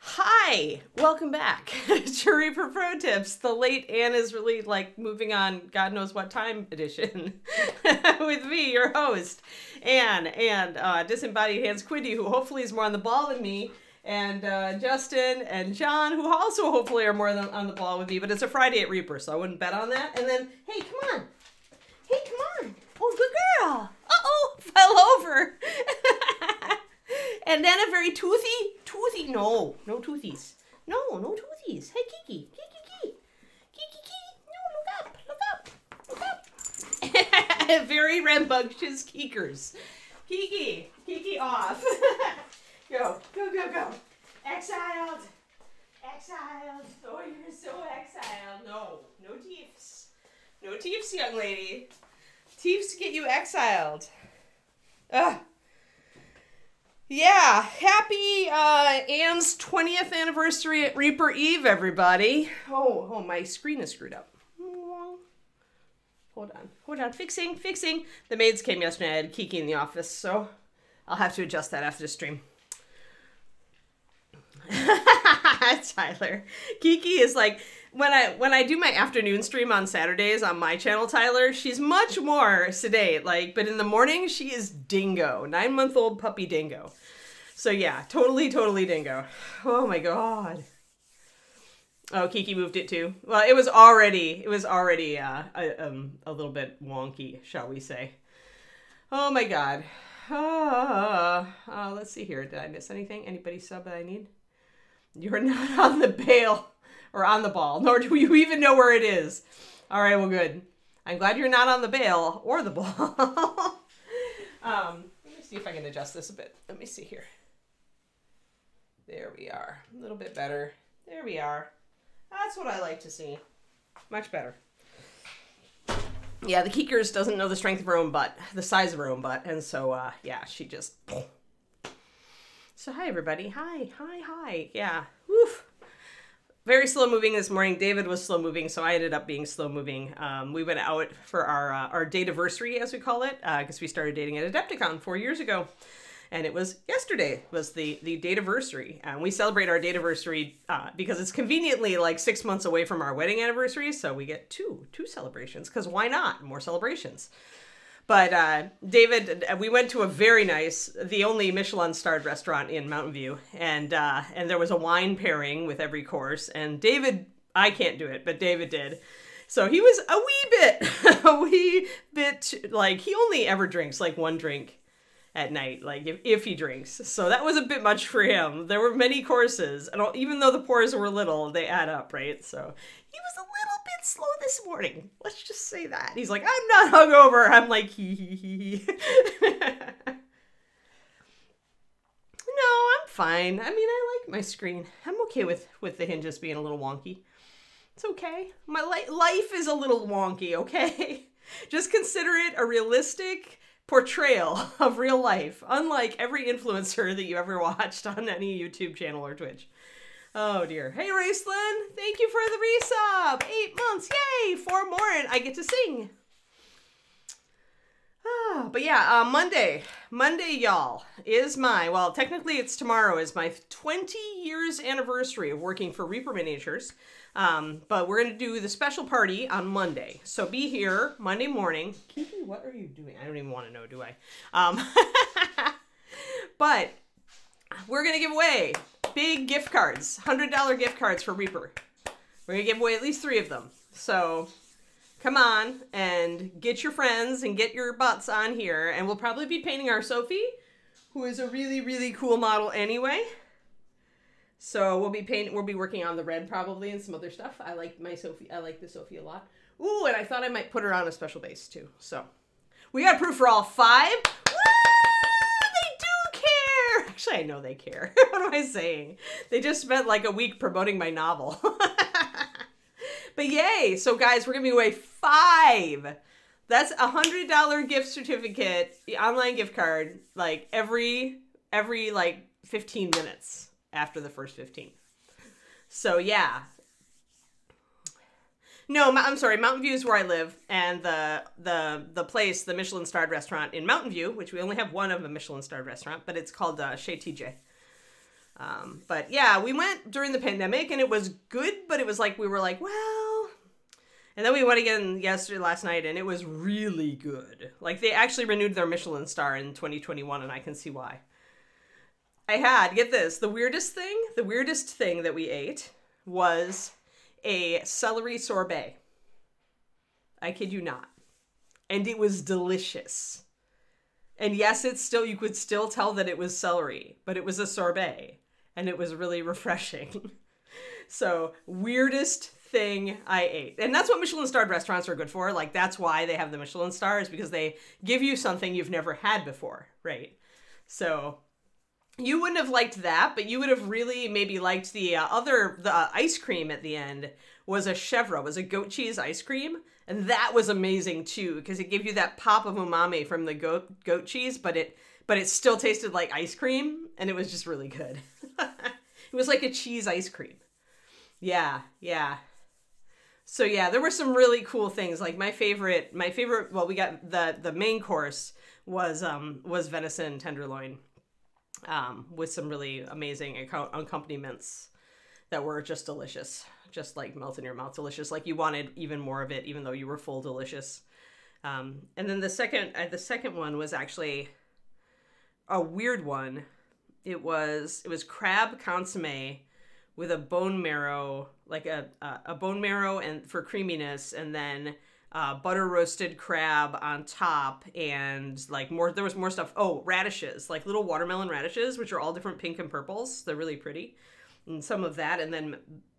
Hi, welcome back to Reaper Pro Tips, the late Anne is really like moving on God knows what time edition with me, your host, Anne, and Disembodied Hands Quinty, who hopefully is more on the ball than me, and Justin and John, who also hopefully are more on the ball with me, but it's a Friday at Reaper, so I wouldn't bet on that. And then, hey, come on. Hey, come on. Oh, good girl. Uh-oh, fell over. And then a very toothy, no toothies. No toothies. Hey, Kiki. No, look up. Very rambunctious Keekers. Kiki off. Go. Exiled. Oh, you're so exiled. No teefs. No teefs, young lady. Teefs get you exiled. Ugh. Yeah, happy Anne's 20th anniversary at Reaper Eve, everybody. Oh, my screen is screwed up. Hold on. Fixing. The maids came yesterday. I had Kiki in the office, so I'll have to adjust that after the stream. Tyler. Kiki is like, when I do my afternoon stream on Saturdays on my channel, Tyler, she's much more sedate, but in the morning, she is dingo. 9-month-old puppy dingo. So yeah, totally dingo. Oh my God. Oh, Kiki moved it too. Well, it was already a little bit wonky, shall we say. Oh my God. Let's see here. Did I miss anything? Anybody sub that I need? You're not on the bail or on the ball, nor do you even know where it is. All right, well, good. I'm glad you're not on the bail or the ball. Let me see if I can adjust this a bit. Let me see here. There we are. A little bit better. There we are. That's what I like to see. Much better. Yeah, the Keekers doesn't know the strength of her own butt, the size of her own butt, and so, yeah, she just... So hi, everybody. Hi. Yeah. Woof. Very slow moving this morning. David was slow moving, so I ended up being slow moving. We went out for our date-iversary, as we call it, because we started dating at Adepticon 4 years ago. And it was yesterday was the date-iversary. And we celebrate our date-iversary because it's conveniently like 6 months away from our wedding anniversary. So we get two celebrations, because why not? More celebrations. But David, we went to a very nice, the only Michelin-starred restaurant in Mountain View, and there was a wine pairing with every course. And David, I can't do it, but David did. So he was a wee bit, like, he only ever drinks like one drink at night, like if he drinks. So that was a bit much for him. There were many courses, and even though the pours were little, they add up, right? So he was a little bit slow this morning. Let's just say that. He's like, I'm not hungover. I'm like, hee. No, I'm fine. I mean, I like my screen. I'm okay with the hinges being a little wonky. It's okay. My life is a little wonky, okay? Just consider it a realistic portrayal of real life, unlike every influencer that you ever watched on any YouTube channel or Twitch. Oh dear. Hey Raceland, thank you for the resub. 8 months, yay! 4 more and I get to sing. But yeah, Monday, y'all, is well, technically it's tomorrow, is my 20 years anniversary of working for Reaper Miniatures. But we're going to do the special party on Monday. So be here Monday morning. Kiki, what are you doing? I don't even want to know, do I? But we're going to give away big gift cards, $100 gift cards for Reaper. We're going to give away at least 3 of them. So come on and get your friends and get your butts on here. And we'll probably be painting our Sophie, who is a really, really cool model anyway. So we'll be working on the red probably and some other stuff. I like my Sophie. I like the Sophie a lot. Ooh, and I thought I might put her on a special base too. So we got proof for all 5. Woo! They do care. Actually, I know they care. What am I saying? They just spent like a week promoting my novel. But yay. So guys, we're giving away 5. That's $100 gift certificate, the online gift card, like every like 15 minutes. After the first 15. So yeah. No, I'm sorry. Mountain View is where I live, and the place, the Michelin starred restaurant in Mountain View, which we only have one of a Michelin starred restaurant, but it's called Chez TJ. But yeah, we went during the pandemic, and it was good, but it was like we were like, well, and then we went again last night, and it was really good. Like they actually renewed their Michelin star in 2021, and I can see why. Get this, the weirdest thing that we ate was a celery sorbet. I kid you not. And it was delicious. And yes, you could still tell that it was celery, but it was a sorbet. And it was really refreshing. So, weirdest thing I ate. And that's what Michelin starred restaurants are good for. Like, that's why they have the Michelin stars, because they give you something you've never had before, right? So, you wouldn't have liked that, but you would have really maybe liked the ice cream at the end was a chèvre, was a goat cheese ice cream. And that was amazing too, because it gave you that pop of umami from the goat cheese, but it still tasted like ice cream, and it was just really good. It was like a cheese ice cream. Yeah. So yeah, there were some really cool things. Like my favorite, well, we got the main course was venison tenderloin. With some really amazing accompaniments that were just delicious, just like melt in your mouth, delicious. Like you wanted even more of it, even though you were full delicious. And then the second one was actually a weird one. It was crab consomme with a bone marrow, like a bone marrow and for creaminess, and then butter roasted crab on top, and like there was more stuff. Oh, radishes, like little watermelon radishes, which are all different pink and purples. They're really pretty. And some of that, and then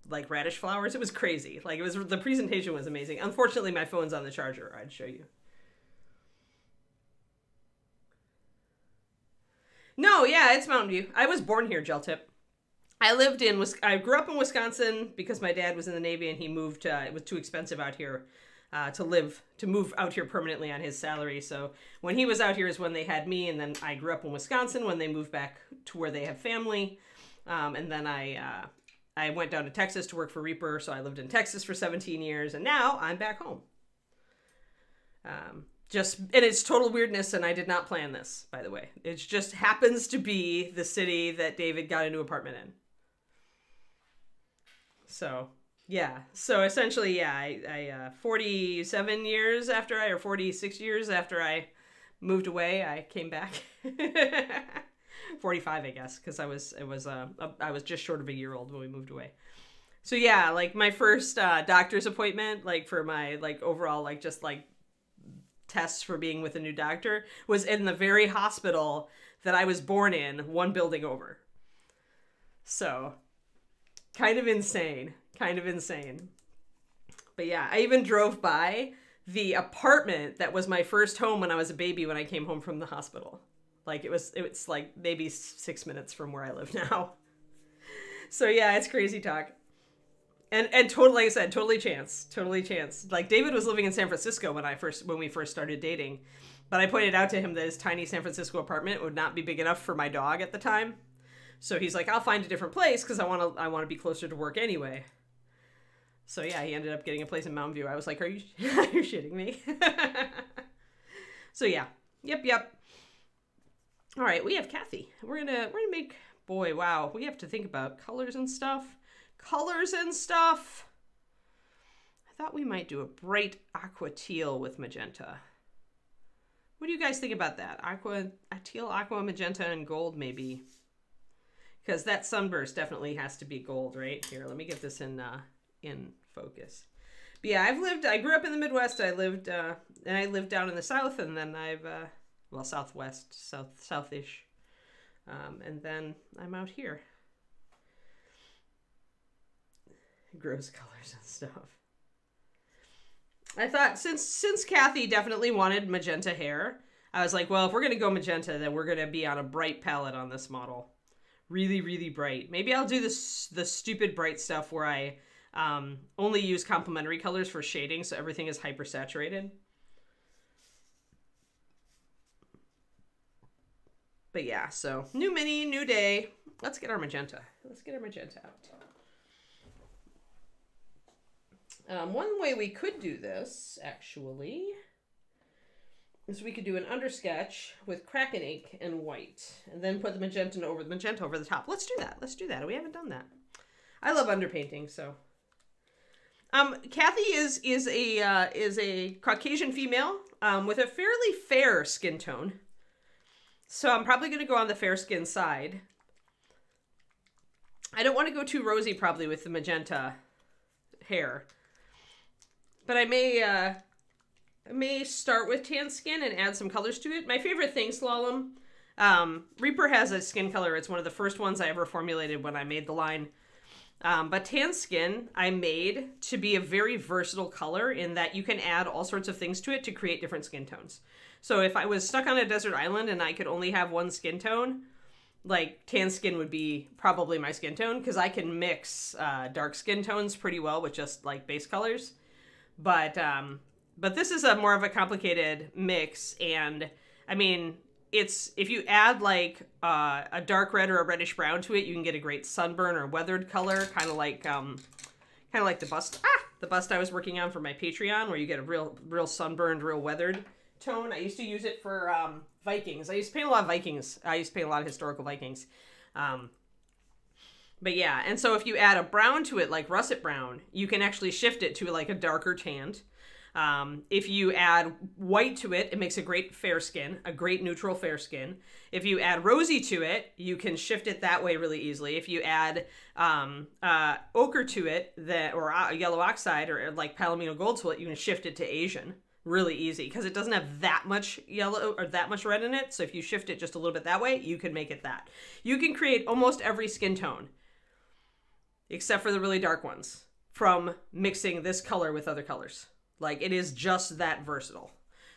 like radish flowers. It was crazy. Like the presentation was amazing. Unfortunately, my phone's on the charger. I'd show you. No, yeah, it's Mountain View. I was born here, Gel Tip. I grew up in Wisconsin because my dad was in the Navy and he moved, it was too expensive out here to move out here permanently on his salary. So when he was out here is when they had me, and then I grew up in Wisconsin when they moved back to where they have family. And then I went down to Texas to work for Reaper, so I lived in Texas for 17 years, and now I'm back home. And it's total weirdness, and I did not plan this, by the way. It just happens to be the city that David got a new apartment in. So, yeah. So essentially, yeah, I 46 years after I moved away, I came back. 45, I guess, because I was just short of a year old when we moved away. So yeah, like my first doctor's appointment, like for my like overall like just like tests for being with a new doctor, was in the very hospital that I was born in, one building over. So kind of insane. But yeah, I even drove by the apartment that was my first home when I was a baby when I came home from the hospital. Like it was like maybe 6 minutes from where I live now. So yeah, it's crazy talk. And totally, like I said, totally chance. Like David was living in San Francisco when we first started dating, but I pointed out to him that his tiny San Francisco apartment would not be big enough for my dog at the time. So he's like, I'll find a different place because I want to be closer to work anyway. So yeah, he ended up getting a place in Mountain View. I was like, are you shitting me? So yeah, yep. All right, we have Cathy. We're gonna make, boy, wow, we have to think about colors and stuff. I thought we might do a bright aqua teal with magenta. What do you guys think about that? Teal, aqua, magenta, and gold maybe. Because that sunburst definitely has to be gold, right? Here, let me get this in focus. But yeah, I grew up in the Midwest. I lived down in the South, and then Southwest, Southish. And then I'm out here. Gross colors and stuff. I thought since Cathy definitely wanted magenta hair, I was like, well, if we're going to go magenta, then we're going to be on a bright palette on this model. Really, really bright. Maybe I'll do the stupid bright stuff where I only use complementary colors for shading, so everything is hyper saturated. But yeah, so new mini, new day. Let's get our magenta. Let's get our magenta out. One way we could do this, actually, is we could do an undersketch with Kraken ink and white, and then put the magenta over the top. Let's do that. Let's do that. We haven't done that. I love underpainting, so. Cathy is a Caucasian female with a fairly fair skin tone, so I'm probably going to go on the fair skin side. I don't want to go too rosy probably with the magenta hair, but I may start with tan skin and add some colors to it. My favorite thing, Slalom, Reaper has a skin color. It's one of the first ones I ever formulated when I made the line. But tan skin I made to be a very versatile color in that you can add all sorts of things to it to create different skin tones. So if I was stuck on a desert island and I could only have one skin tone, like tan skin would be probably my skin tone, because I can mix dark skin tones pretty well with just like base colors. But this is a more of a complicated mix, and I mean, if you add like a dark red or a reddish brown to it, you can get a great sunburn or weathered color, kind of like the bust I was working on for my Patreon, where you get a real sunburned, real weathered tone. I used to use it for Vikings. I used to paint a lot of Vikings. I used to paint a lot of historical Vikings. But yeah, and so if you add a brown to it, like russet brown, you can actually shift it to like a darker tanned. If you add white to it, it makes a great fair skin, a great neutral fair skin. If you add rosy to it, you can shift it that way really easily. If you add ochre to it, or yellow oxide, or like palomino gold to it, you can shift it to Asian really easy, because it doesn't have that much yellow or that much red in it. So if you shift it just a little bit that way, you can make it that. You can create almost every skin tone, except for the really dark ones, from mixing this color with other colors. Like, it is just that versatile.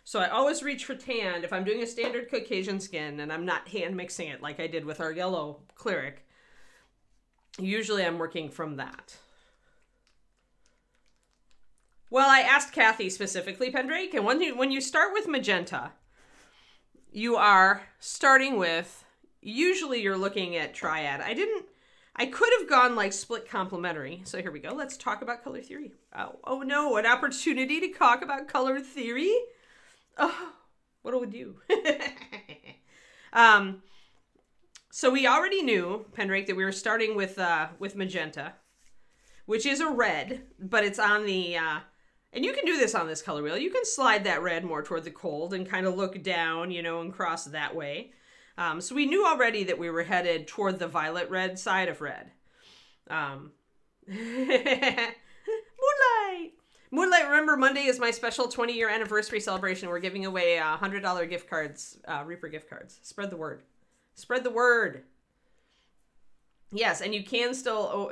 So I always reach for tan if I'm doing a standard Caucasian skin and I'm not hand mixing it like I did with our yellow cleric. Usually I'm working from that. Well, I asked Cathy specifically, Pendrake, and when you start with magenta, you are starting with, usually you're looking at triad. I could have gone like split complementary. So here we go. Let's talk about color theory. Oh no, an opportunity to talk about color theory? Oh, what do we do? So we already knew, Pendrake, that we were starting with magenta, which is a red, but it's on the, and you can do this on this color wheel. You can slide that red more toward the cold and kind of look down, you know, and cross that way. So we knew already that we were headed toward the violet red side of red. Moonlight! Moonlight, remember, Monday is my special 20-year anniversary celebration. We're giving away $100 gift cards, Reaper gift cards. Spread the word. Spread the word. Yes, and you can still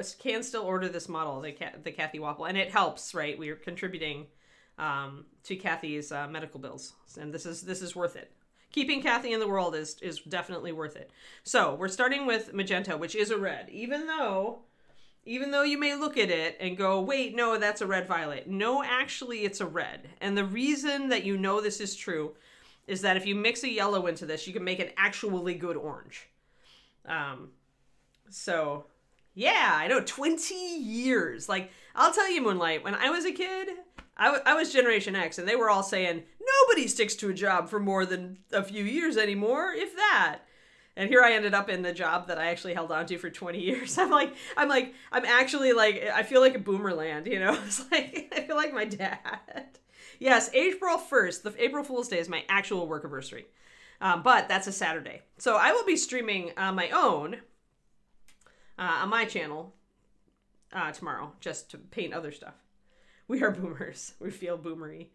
order this model, the Cathy Wappel, and it helps, right? We are contributing to Cathy's medical bills, and this is worth it. Keeping Cathy in the world is definitely worth it. So we're starting with magenta, which is a red, even though you may look at it and go, wait, no, that's a red violet. No, actually, it's a red. And the reason that you know this is true is that if you mix a yellow into this, you can make an actually good orange. So, yeah, I know, 20 years. Like, I'll tell you, Moonlight, when I was a kid, I was Generation X, and they were all saying, nobody sticks to a job for more than a few years anymore, if that. And here I ended up in the job that I actually held on to for 20 years. I'm actually like, I feel like a boomerland, you know? It's like, I feel like my dad. Yes, April 1st, the April Fool's Day is my actual work anniversary. But that's a Saturday. So I will be streaming on my own, on my channel, tomorrow, just to paint other stuff. We are boomers. We feel boomery.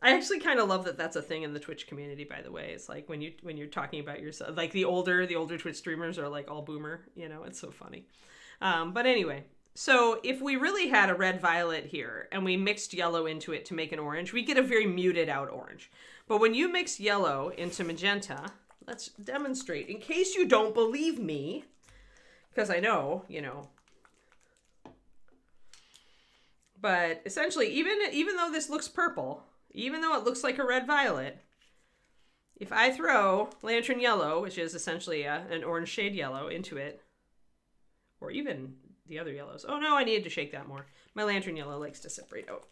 I actually kind of love that that's a thing in the Twitch community, by the way. It's like when you're talking about yourself, like the older Twitch streamers are like all boomer, you know, it's so funny. But anyway, so if we really had a red violet here and we mixed yellow into it to make an orange, we get a very muted out orange. But when you mix yellow into magenta, let's demonstrate in case you don't believe me, because I know, you know. But essentially, even though this looks purple, even though it looks like a red violet, if I throw Lantern Yellow, which is essentially an orange shade yellow, into it, or even the other yellows. Oh no, I needed to shake that more. My lantern yellow likes to separate out.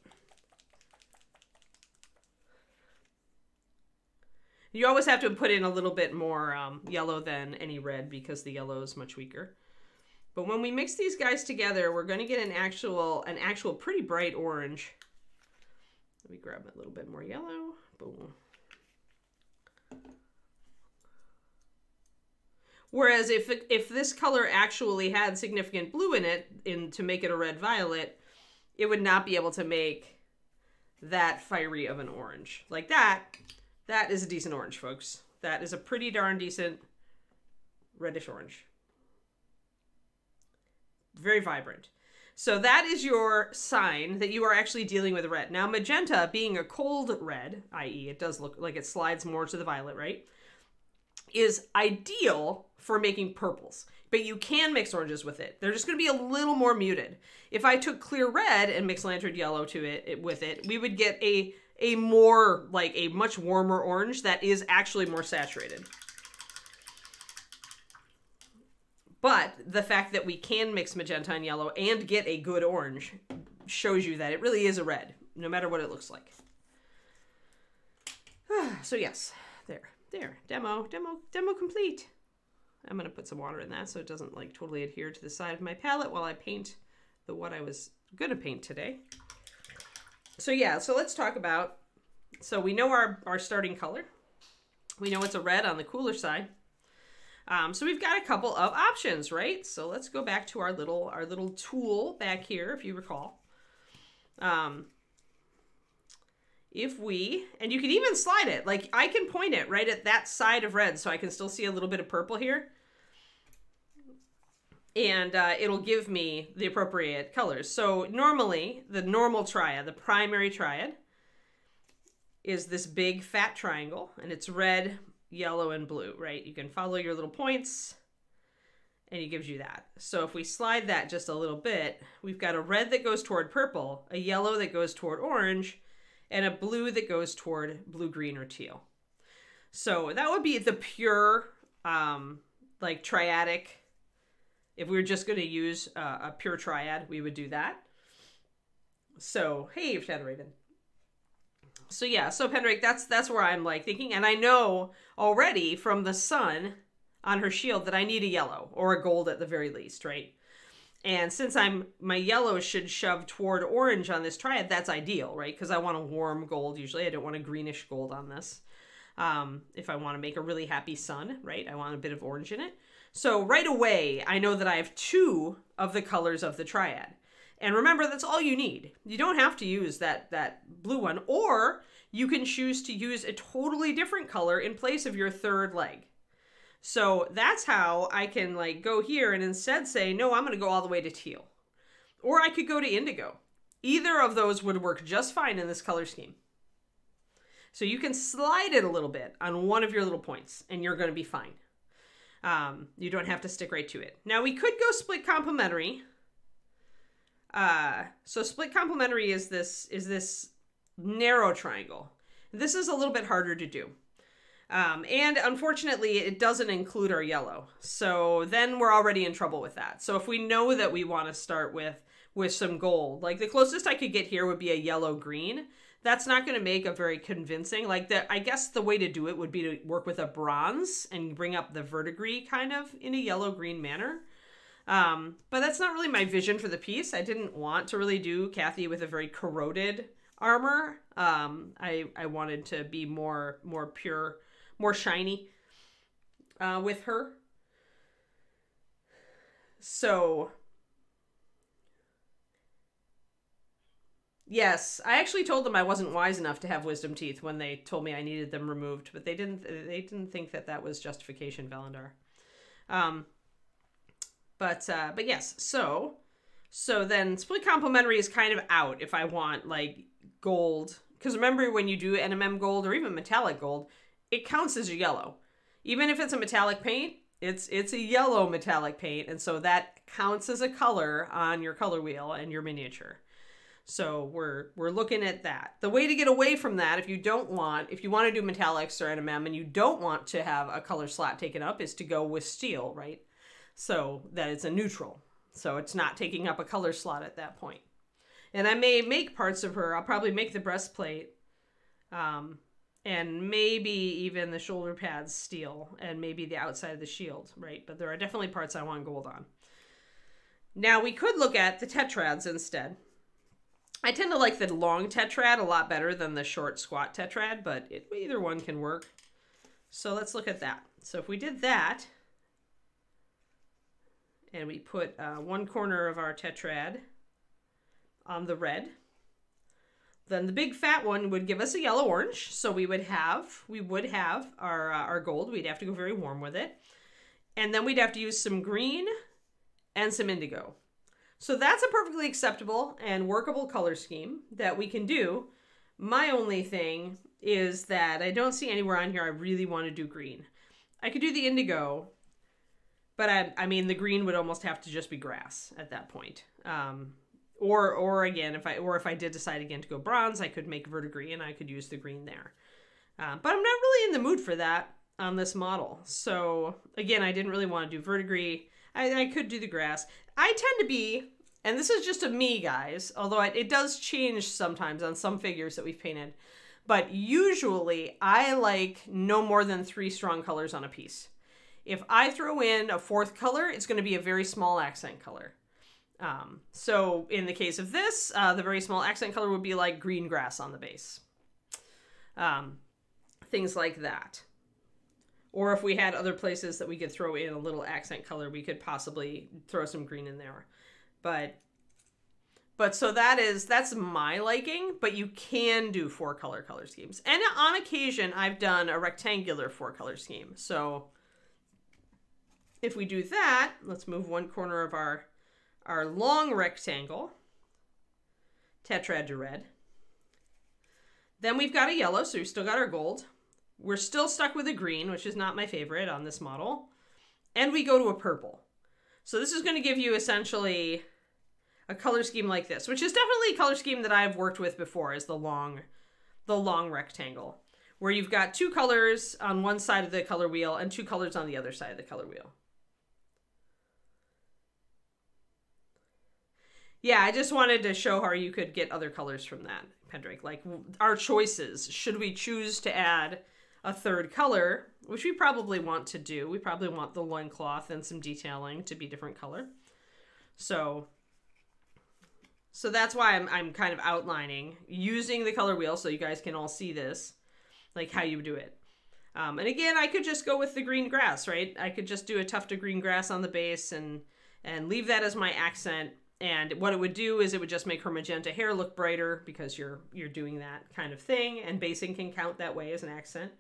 You always have to put in a little bit more yellow than any red because the yellow is much weaker. But when we mix these guys together, we're going to get an actual pretty bright orange. Let me grab a little bit more yellow. Boom. Whereas if this color actually had significant blue in it, to make it a red-violet, it would not be able to make that fiery of an orange. Like that. That is a decent orange, folks. That is a pretty darn decent reddish orange. Very vibrant. So that is your sign that you are actually dealing with red. Now, magenta, being a cold red, i.e. it does look like it slides more to the violet, right, is ideal for making purples. But you can mix oranges with it. They're just going to be a little more muted. If I took clear red and mixed lantern yellow with it, we would get a much warmer orange that is actually more saturated. But the fact that we can mix magenta and yellow and get a good orange shows you that it really is a red, no matter what it looks like. So yes, there, demo complete. I'm gonna put some water in that so it doesn't like totally adhere to the side of my palette while I paint what I was gonna paint today. So yeah, so let's talk about, so we know our starting color. We know it's a red on the cooler side. So we've got a couple of options, right? So let's go back to our little tool back here, if you recall. And you can even slide it, like I can point it right at that side of red so I can still see a little bit of purple here. And it'll give me the appropriate colors. So normally, the normal triad, the primary triad, is this big fat triangle, and it's red, yellow, and blue, right? You can follow your little points, and it gives you that. So if we slide that just a little bit, we've got a red that goes toward purple, a yellow that goes toward orange, and a blue that goes toward blue, green, or teal. So that would be the pure, like triadic. If we were just going to use a pure triad, we would do that. So, hey, Shadow Raven. So yeah, so Pendrake, that's where I'm like thinking, and I know already from the sun on her shield that I need a yellow or a gold at the very least, right? And since my yellow should shove toward orange on this triad, that's ideal, right? Because I want a warm gold usually. I don't want a greenish gold on this. If I want to make a really happy sun, right? I want a bit of orange in it. So right away, I know that I have two of the colors of the triad. And remember, that's all you need. You don't have to use that blue one, or you can choose to use a totally different color in place of your third leg. So that's how I can like go here and instead say, no, I'm going to go all the way to teal. Or I could go to indigo. Either of those would work just fine in this color scheme. So you can slide it a little bit on one of your little points and you're going to be fine. You don't have to stick right to it. Now we could go split complementary. So split complementary is this narrow triangle. This is a little bit harder to do. And unfortunately, it doesn't include our yellow. So then we're already in trouble with that. So if we know that we want to start with some gold, like the closest I could get here would be a yellow-green. That's not going to make a very convincing, I guess the way to do it would be to work with a bronze and bring up the verdigris kind of in a yellow-green manner. But that's not really my vision for the piece. I didn't want to really do Cathy with a very corroded armor. I wanted to be more pure, more shiny with her. So yes, I actually told them I wasn't wise enough to have wisdom teeth when they told me I needed them removed, but they didn't think that was justification, Valandar. But yes, so then split complementary is kind of out if I want like gold, because remember when you do NMM gold or even metallic gold, it counts as a yellow. Even if it's a metallic paint, it's a yellow metallic paint, and so that counts as a color on your color wheel and your miniature. So we're looking at that. The way to get away from that, if you want to do metallics or NMM and you don't want to have a color slot taken up, is to go with steel, right? So that it's a neutral. So it's not taking up a color slot at that point. And I may make parts of her. I'll probably make the breastplate. And maybe even the shoulder pads steel, and maybe the outside of the shield, right? But there are definitely parts I want gold on. Now, we could look at the tetrads instead. I tend to like the long tetrad a lot better than the short squat tetrad, but either one can work. So let's look at that. So if we did that, and we put one corner of our tetrad on the red, then the big fat one would give us a yellow orange. So we would have our gold. We'd have to go very warm with it. And then we'd have to use some green and some indigo. So that's a perfectly acceptable and workable color scheme that we can do. My only thing is that I don't see anywhere on here I really want to do green. I could do the indigo, but I mean the green would almost have to just be grass at that point. Or again, if I did decide again to go bronze, I could make verdigris and I could use the green there. But I'm not really in the mood for that on this model. So again, I didn't really want to do verdigris. I could do the grass. I tend to be, and this is just a me, guys, although it does change sometimes on some figures that we've painted, but usually I like no more than 3 strong colors on a piece. If I throw in a 4th color, it's going to be a very small accent color. So in the case of this, the very small accent color would be like green grass on the base. Things like that. Or if we had other places that we could throw in a little accent color, we could possibly throw some green in there. But so that's my liking, but you can do 4 color schemes. And on occasion, I've done a rectangular 4 color scheme. So if we do that, let's move one corner of our long rectangle, tetrad to red. Then we've got a yellow, so we've still got our gold. We're still stuck with a green, which is not my favorite on this model. And we go to a purple. So this is going to give you essentially a color scheme like this, which is definitely a color scheme that I've worked with before, is the long rectangle, where you've got 2 colors on one side of the color wheel and 2 colors on the other side of the color wheel. Yeah, I just wanted to show how you could get other colors from that, Pendrake. Like our choices. Should we choose to add a 3rd color, which we probably want to do. We probably want the loincloth and some detailing to be different color. So that's why I'm kind of outlining, using the color wheel so you guys can all see this, like how you do it. And again, I could just go with the green grass, right? I could just do a tuft of green grass on the base and leave that as my accent. And what it would do is it would just make her magenta hair look brighter because you're doing that kind of thing, and basing can count that way as an accent.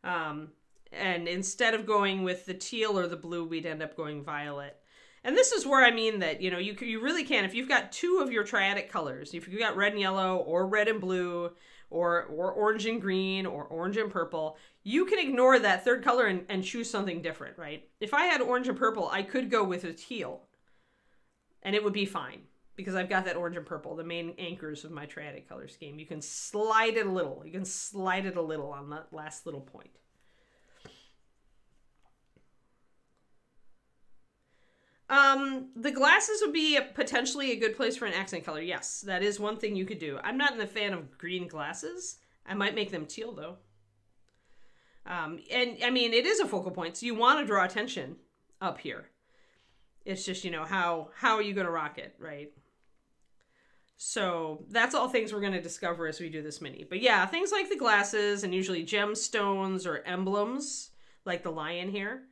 And instead of going with the teal or the blue, we'd end up going violet. And this is where I mean that, you know, you really can, if you've got 2 of your triadic colors, if you've got red and yellow or red and blue or orange and green or orange and purple, you can ignore that 3rd color and choose something different, right? If I had orange and purple, I could go with a teal. And it would be fine, because I've got that orange and purple, the main anchors of my triadic color scheme. You can slide it a little. You can slide it a little on that last little point. The glasses would be potentially a good place for an accent color. Yes, that is one thing you could do. I'm not a fan of green glasses. I might make them teal, though. And, I mean, it is a focal point, so you want to draw attention up here. It's just, you know, how are you going to rock it, right? So that's all things we're going to discover as we do this mini. But yeah, things like the glasses and usually gemstones or emblems, like the lion here,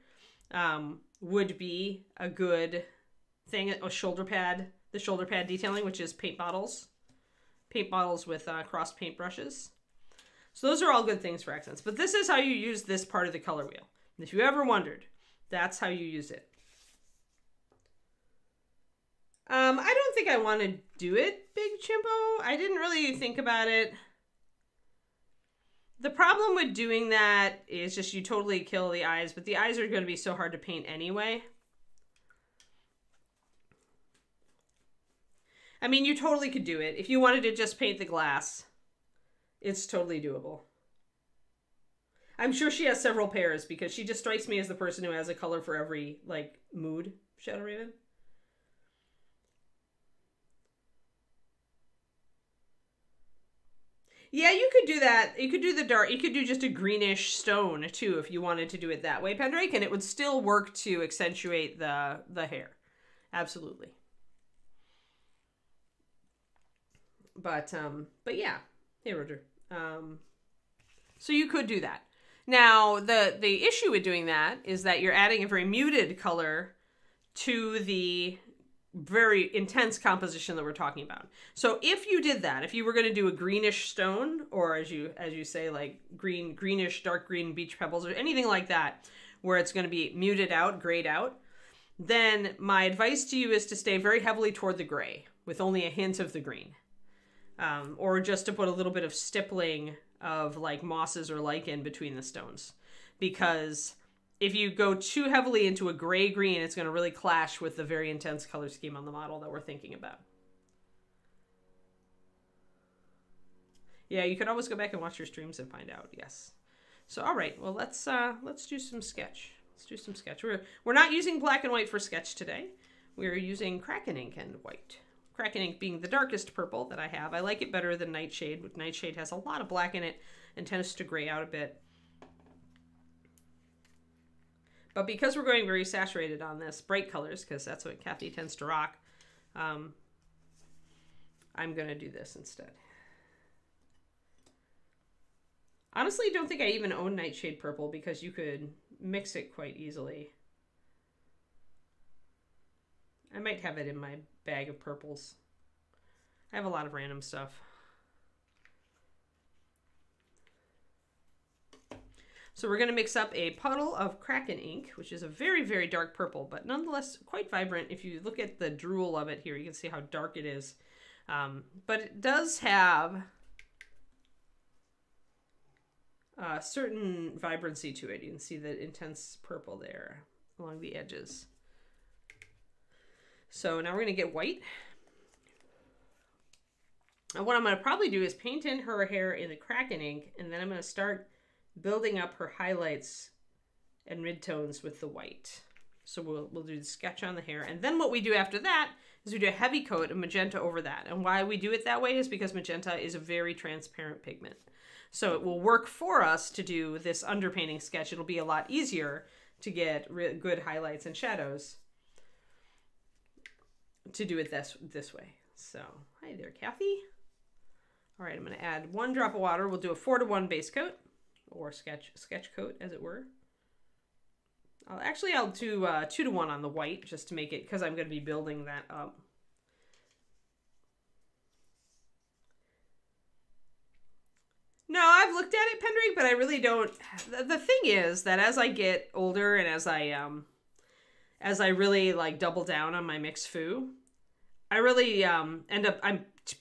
would be a good thing. A shoulder pad, the shoulder pad detailing, which is paint bottles with crossed paint brushes. So those are all good things for accents. But this is how you use this part of the color wheel. And if you ever wondered, that's how you use it. I don't think I want to do it, Big Chimpo. I didn't really think about it. The problem with doing that is just you totally kill the eyes, but the eyes are going to be so hard to paint anyway. I mean, you totally could do it. If you wanted to just paint the glass, it's totally doable. I'm sure she has several pairs, because she just strikes me as the person who has a color for every, like, mood, Shadow Raven. Yeah, you could do that. You could do the dark. You could do just a greenish stone too if you wanted to do it that way, Pendrake, and it would still work to accentuate the hair. Absolutely. But yeah. Hey, Roger. So you could do that. Now, the issue with doing that is that you're adding a very muted color to the very intense composition that we're talking about. So if you did that, if you were going to do a greenish stone, or as you say, like greenish, dark green beach pebbles, or anything like that, where it's going to be muted out, grayed out, then my advice to you is to stay very heavily toward the gray with only a hint of the green. Or just to put a little bit of stippling of like mosses or lichen between the stones. Because if you go too heavily into a gray green, it's going to really clash with the very intense color scheme on the model that we're thinking about. Yeah, you could always go back and watch your streams and find out. Yes. So, all right. Well, let's do some sketch. Let's do some sketch. We're not using black and white for sketch today. We're using Kraken ink and white. Kraken ink being the darkest purple that I have. I like it better than Nightshade. Nightshade has a lot of black in it and tends to gray out a bit. But because we're going very saturated on this, bright colors, because that's what Cathy tends to rock, I'm going to do this instead. Honestly, I don't think I even own Nightshade purple because you could mix it quite easily. I might have it in my bag of purples. I have a lot of random stuff. So we're going to mix up a puddle of Kraken ink, which is a very, very dark purple, but nonetheless quite vibrant. If you look at the drool of it here, you can see how dark it is. But it does have a certain vibrancy to it. You can see the intense purple there along the edges. So now we're going to get white. And what I'm going to probably do is paint in her hair in the Kraken ink, and then I'm going to start building up her highlights and midtones with the white. So we'll do the sketch on the hair. And then what we do after that is we do a heavy coat of magenta over that. And why we do it that way is because magenta is a very transparent pigment. So it will work for us to do this underpainting sketch. It'll be a lot easier to get good highlights and shadows to do it this way. So, hi there, Cathy. All right, I'm going to add 1 drop of water. We'll do a 4-to-1 base coat, or sketch coat, as it were. I'll do 2-to-1 on the white, just to make it, because I'm going to be building that up. No, I've looked at it, Pendrake, but I really don't. The thing is that as I get older and as I really like double down on my mixed foo, I really I'm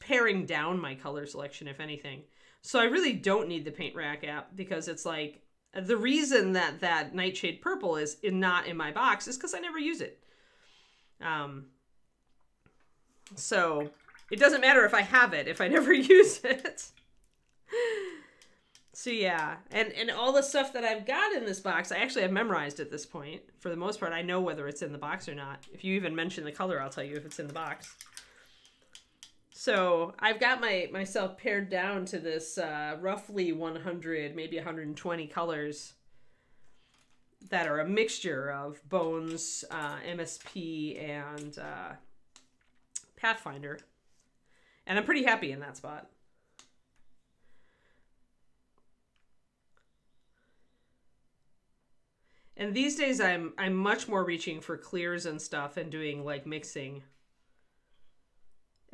paring down my color selection, if anything. So I really don't need the Paint Rack app, because it's like the reason that Nightshade purple is not in my box is because I never use it. So it doesn't matter if I have it if I never use it. So yeah, and all the stuff that I've got in this box, I actually have memorized at this point. For the most part, I know whether it's in the box or not. If you even mention the color, I'll tell you if it's in the box. So I've got myself pared down to this roughly 100, maybe 120 colors that are a mixture of Bones, MSP, and Pathfinder. And I'm pretty happy in that spot. And these days I'm much more reaching for clears and stuff and doing like mixing.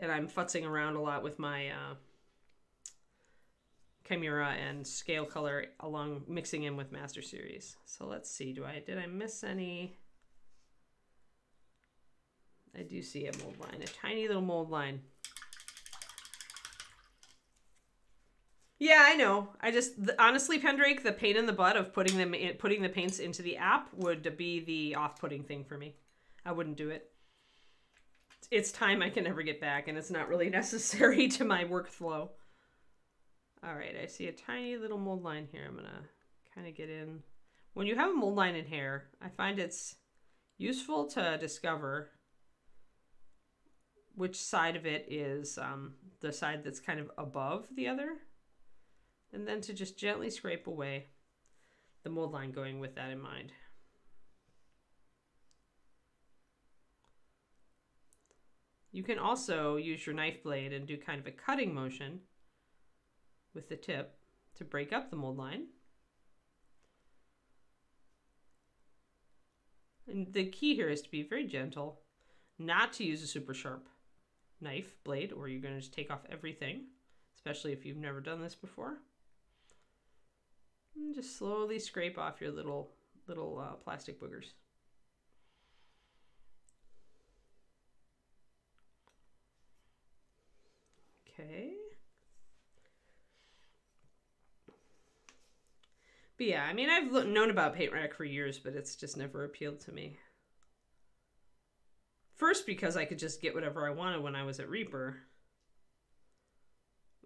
And I'm futzing around a lot with my Chimera and scale color along mixing in with Master Series. So let's see, did I miss any? I do see a mold line, a tiny little mold line. Yeah, I know. Honestly, Pendrake, the pain in the butt of putting the paints into the app would be the off-putting thing for me. I wouldn't do it. It's time I can never get back, and it's not really necessary to my workflow. All right, I see a tiny little mold line here. I'm gonna kind of get in. When you have a mold line in hair, I find it's useful to discover which side of it is the side that's kind of above the other. And then to just gently scrape away the mold line, going with that in mind. You can also use your knife blade and do kind of a cutting motion with the tip to break up the mold line. And the key here is to be very gentle, not to use a super sharp knife blade, or you're going to just take off everything, especially if you've never done this before. And just slowly scrape off your little plastic boogers. Okay. But yeah, I mean, I've known about paint rack for years, but it's just never appealed to me. First, because I could just get whatever I wanted when I was at Reaper.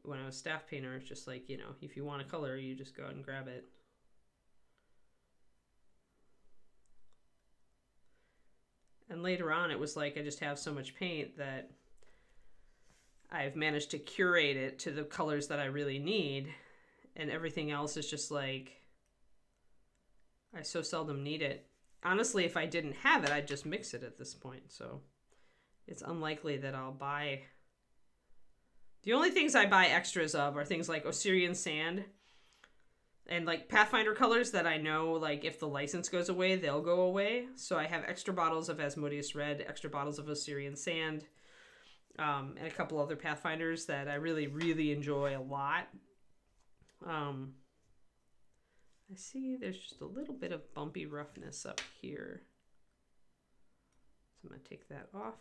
When I was staff painter, it's just like, you know, if you want a color, you just go out and grab it. And later on, it was like I just have so much paint that I've managed to curate it to the colors that I really need. And everything else is just like, I so seldom need it. Honestly, if I didn't have it, I'd just mix it at this point. So it's unlikely that I'll buy. The only things I buy extras of are things like Osirian sand and like Pathfinder colors that I know, like, if the license goes away, they'll go away. So I have extra bottles of Asmodeus Red, extra bottles of Osirian sand, and a couple other Pathfinders that I really, really enjoy a lot. I see there's just a little bit of bumpy roughness up here. So I'm going to take that off.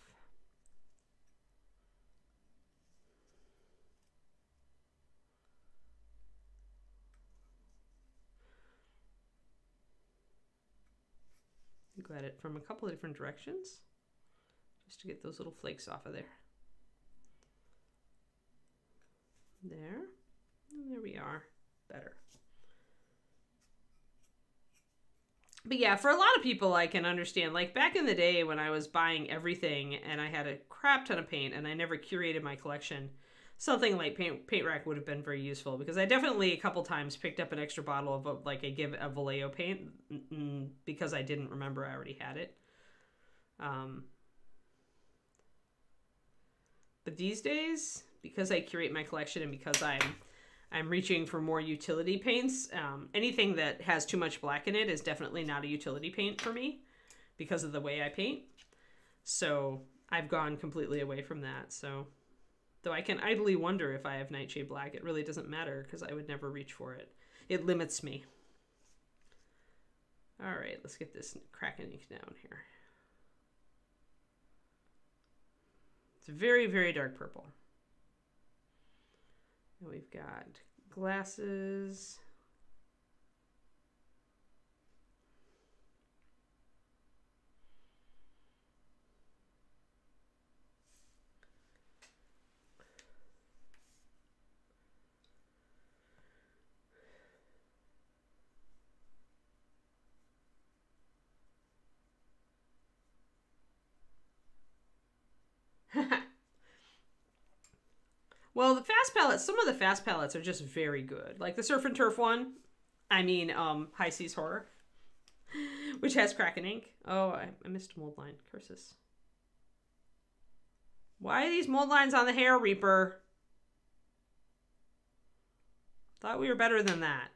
Go at it from a couple of different directions just to get those little flakes off of there. There. And there we are. Better. But yeah, for a lot of people, I can understand. Like back in the day when I was buying everything and I had a crap ton of paint and I never curated my collection, something like paint rack would have been very useful, because I definitely a couple times picked up an extra bottle of like a Vallejo paint because I didn't remember I already had it. But these days, because I curate my collection and because I'm reaching for more utility paints, anything that has too much black in it is definitely not a utility paint for me because of the way I paint. So I've gone completely away from that. So though I can idly wonder if I have Nightshade Black, it really doesn't matter because I would never reach for it. It limits me. All right, let's get this Kraken ink down here. It's very, very dark purple. And we've got glasses. Well, the fast palettes, some of the fast palettes are just very good. Like the Surf and Turf one, I mean, High Seas Horror, which has Kraken ink. Oh, I missed a mold line. Curses. Why are these mold lines on the hair, Reaper? Thought we were better than that.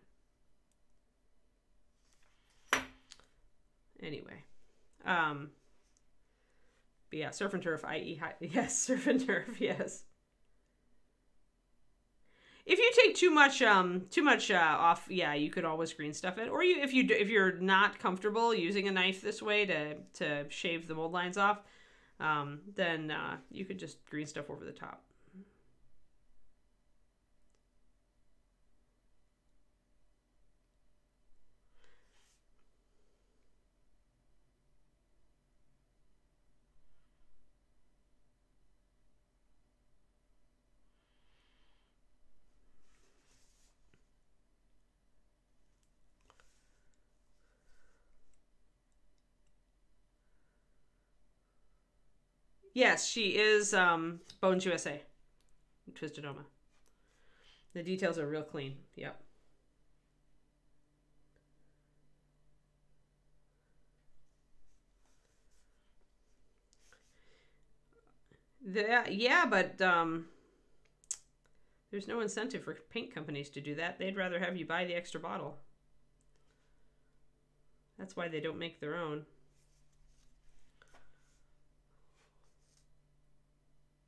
Anyway. But yeah, Surf and Turf, i.e. Yes, Surf and Turf, yes. If you take too much off, yeah, you could always green stuff it. Or if you're not comfortable using a knife this way to shave the mold lines off, then you could just green stuff over the top. Yes, she is Bones USA, Twisted Oma. The details are real clean. Yep. Yeah, but there's no incentive for paint companies to do that. They'd rather have you buy the extra bottle. That's why they don't make their own.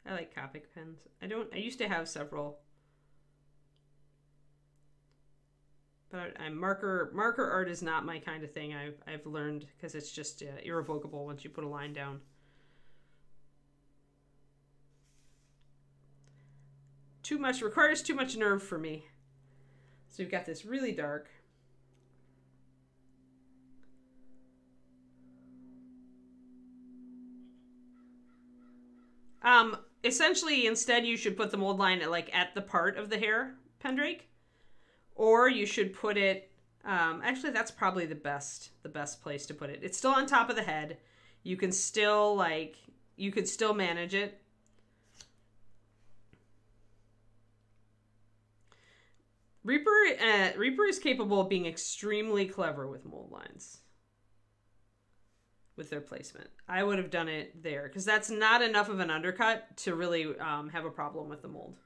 I like Copic pens. I used to have several. But marker art is not my kind of thing. I've learned, because it's just irrevocable once you put a line down. Too much, requires too much nerve for me. So we've got this really dark. Essentially, instead, you should put the mold line at the part of the hair pendrake, or you should put it. Actually, that's probably the best place to put it. It's still on top of the head. You can still you could still manage it. Reaper is capable of being extremely clever with mold lines. With their placement. I would have done it there, because that's not enough of an undercut to really have a problem with the mold.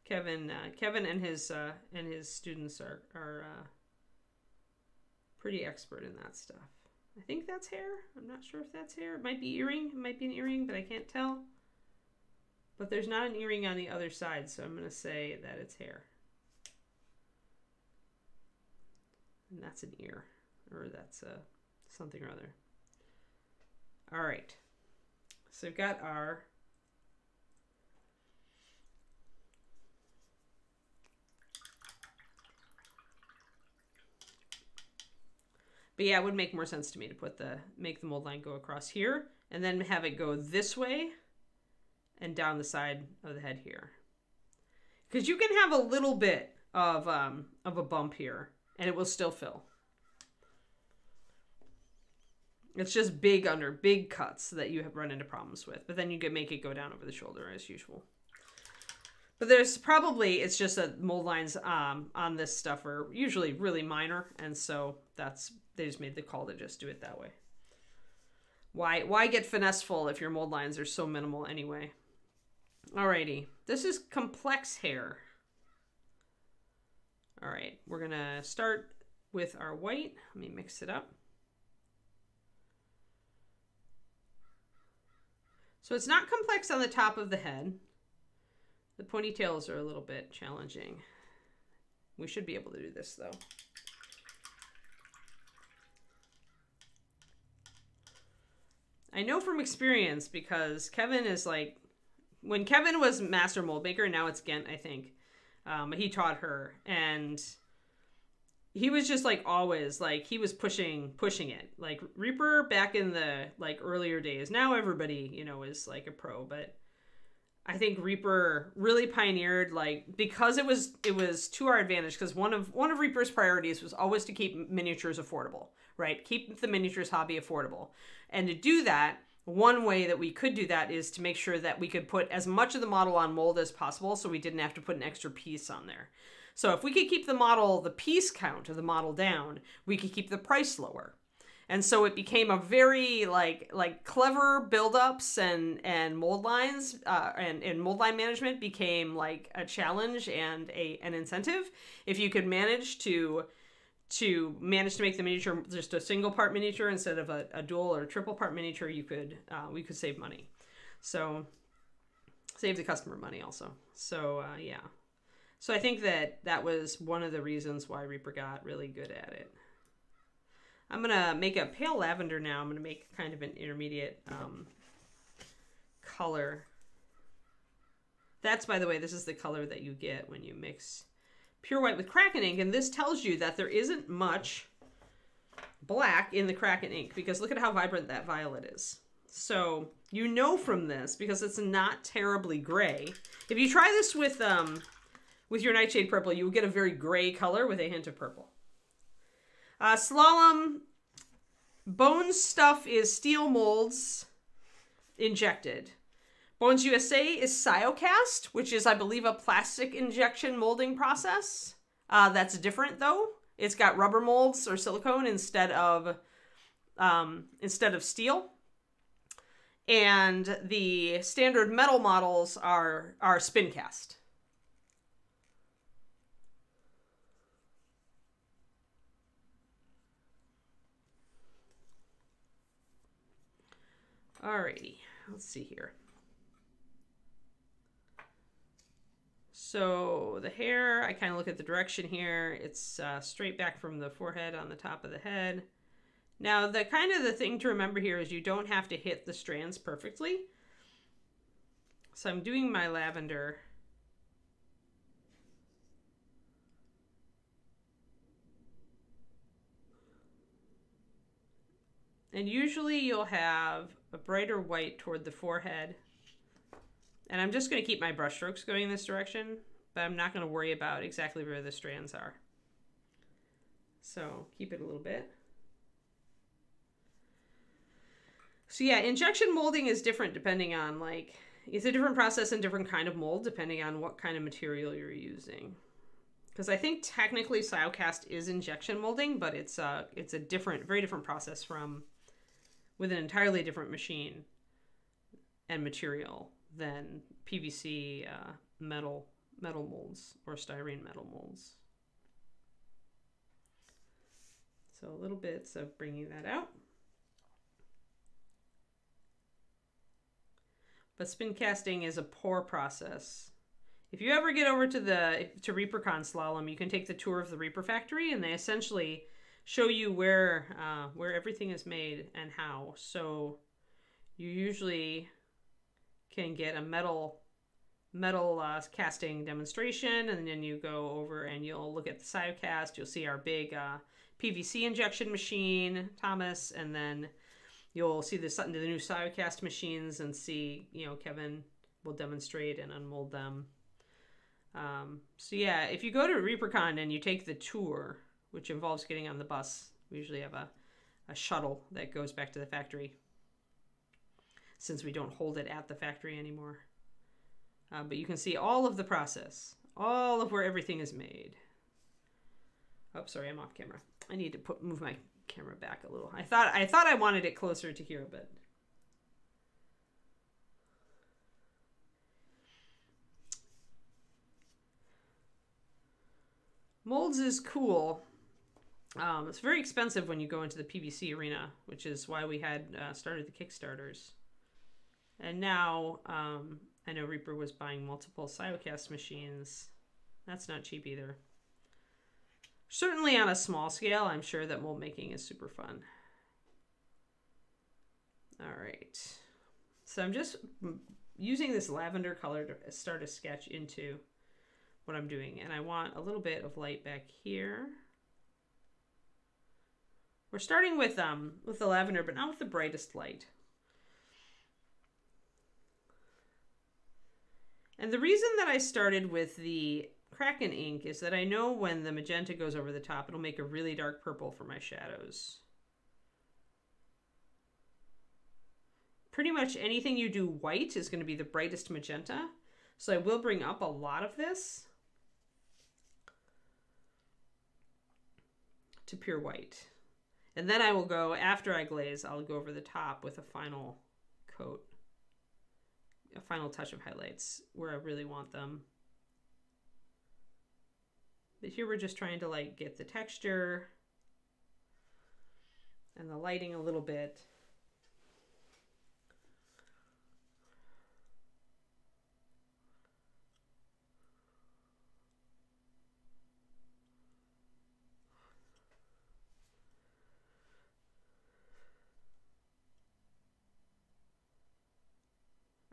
Kevin and his students are pretty expert in that stuff. I think that's hair. I'm not sure if that's hair. It might be earring. It might be an earring, but I can't tell. But there's not an earring on the other side, so I'm going to say that it's hair. And that's an ear, or that's something or other. All right. So we've got our... But yeah, it would make more sense to me to make the mold line go across here, and then have it go this way and down the side of the head here. Because you can have a little bit of a bump here, and it will still fill. It's just big cuts that you have run into problems with, but then you can make it go down over the shoulder as usual. But there's probably, it's just that mold lines on this stuff are usually really minor, and so they just made the call to just do it that way. Why get finesseful if your mold lines are so minimal anyway? Alrighty, this is complex hair. Alright, we're gonna start with our white. Let me mix it up. So it's not complex on the top of the head. The ponytails are a little bit challenging. We should be able to do this though. I know from experience, because Kevin is when Kevin was master mold maker, now it's Ghent, I think. He taught her, and he was just always he was pushing it. Reaper back in the earlier days. Now everybody, is a pro, but I think Reaper really pioneered because it was to our advantage, because one of Reaper's priorities was always to keep miniatures affordable, right? Keep the miniatures hobby affordable. And to do that, one way that we could do that is to make sure that we could put as much of the model on mold as possible, so we didn't have to put an extra piece on there. So if we could keep the piece count of the model down, we could keep the price lower. And so it became a very clever buildups and mold lines and mold line management became a challenge and an incentive. If you could manage to make the miniature just a single part miniature instead of a dual or triple part miniature, we could save money. So save the customer money also. So yeah. So I think that was one of the reasons why Reaper got really good at it. I'm going to make a pale lavender now. I'm going to make kind of an intermediate color. That's, by the way, this is the color that you get when you mix pure white with Kraken ink, and this tells you that there isn't much black in the Kraken ink, because look at how vibrant that violet is. So you know from this, because it's not terribly gray. If you try this with your Nightshade Purple, you will get a very gray color with a hint of purple. Slalom, Bones stuff is steel molds injected. Bones USA is Cyocast, which is, I believe, a plastic injection molding process. That's different, though. It's got rubber molds or silicone instead of steel. And the standard metal models are spin cast. Alrighty, let's see here. So the hair, I kind of look at the direction here. It's straight back from the forehead on the top of the head. Now, the thing to remember here is you don't have to hit the strands perfectly. So I'm doing my lavender. And usually you'll have a brighter white toward the forehead. And I'm just going to keep my brush strokes going in this direction, but I'm not going to worry about exactly where the strands are. So keep it a little bit. So yeah, injection molding is different depending on, like, it's a different process and different kind of mold depending on what kind of material you're using. Because I think technically Cyocast is injection molding, but it's a different, very different process with an entirely different machine and material than PVC metal molds or styrene metal molds. So little bits of bringing that out. But spin casting is a poor process. If you ever get over to ReaperCon Slalom, you can take the tour of the Reaper factory, and they essentially show you where everything is made and how. So you usually can get a metal casting demonstration, and then you go over and you'll look at the Cyocast. You'll see our big PVC injection machine, Thomas, and then you'll see the new Cyocast machines and see, Kevin will demonstrate and unmold them. So yeah, if you go to ReaperCon and you take the tour, which involves getting on the bus, we usually have a shuttle that goes back to the factory, since we don't hold it at the factory anymore. But you can see all of the process, all of where everything is made. Oh, sorry, I'm off camera. I need to move my camera back a little. I thought I wanted it closer to here, but molds is cool. It's very expensive when you go into the PVC arena, which is why we had started the Kickstarters. And now I know Reaper was buying multiple Cyocast machines. That's not cheap either. Certainly on a small scale, I'm sure that mold making is super fun. All right. So I'm just using this lavender color to start a sketch into what I'm doing. And I want a little bit of light back here. We're starting with the lavender, but not with the brightest light. And the reason that I started with the Kraken ink is that I know when the magenta goes over the top, it'll make a really dark purple for my shadows. Pretty much anything you do white is going to be the brightest magenta. So I will bring up a lot of this to pure white. And then I will go, after I glaze, I'll go over the top with a final coat, a final touch of highlights where I really want them. But here we're just trying to like get the texture and the lighting a little bit.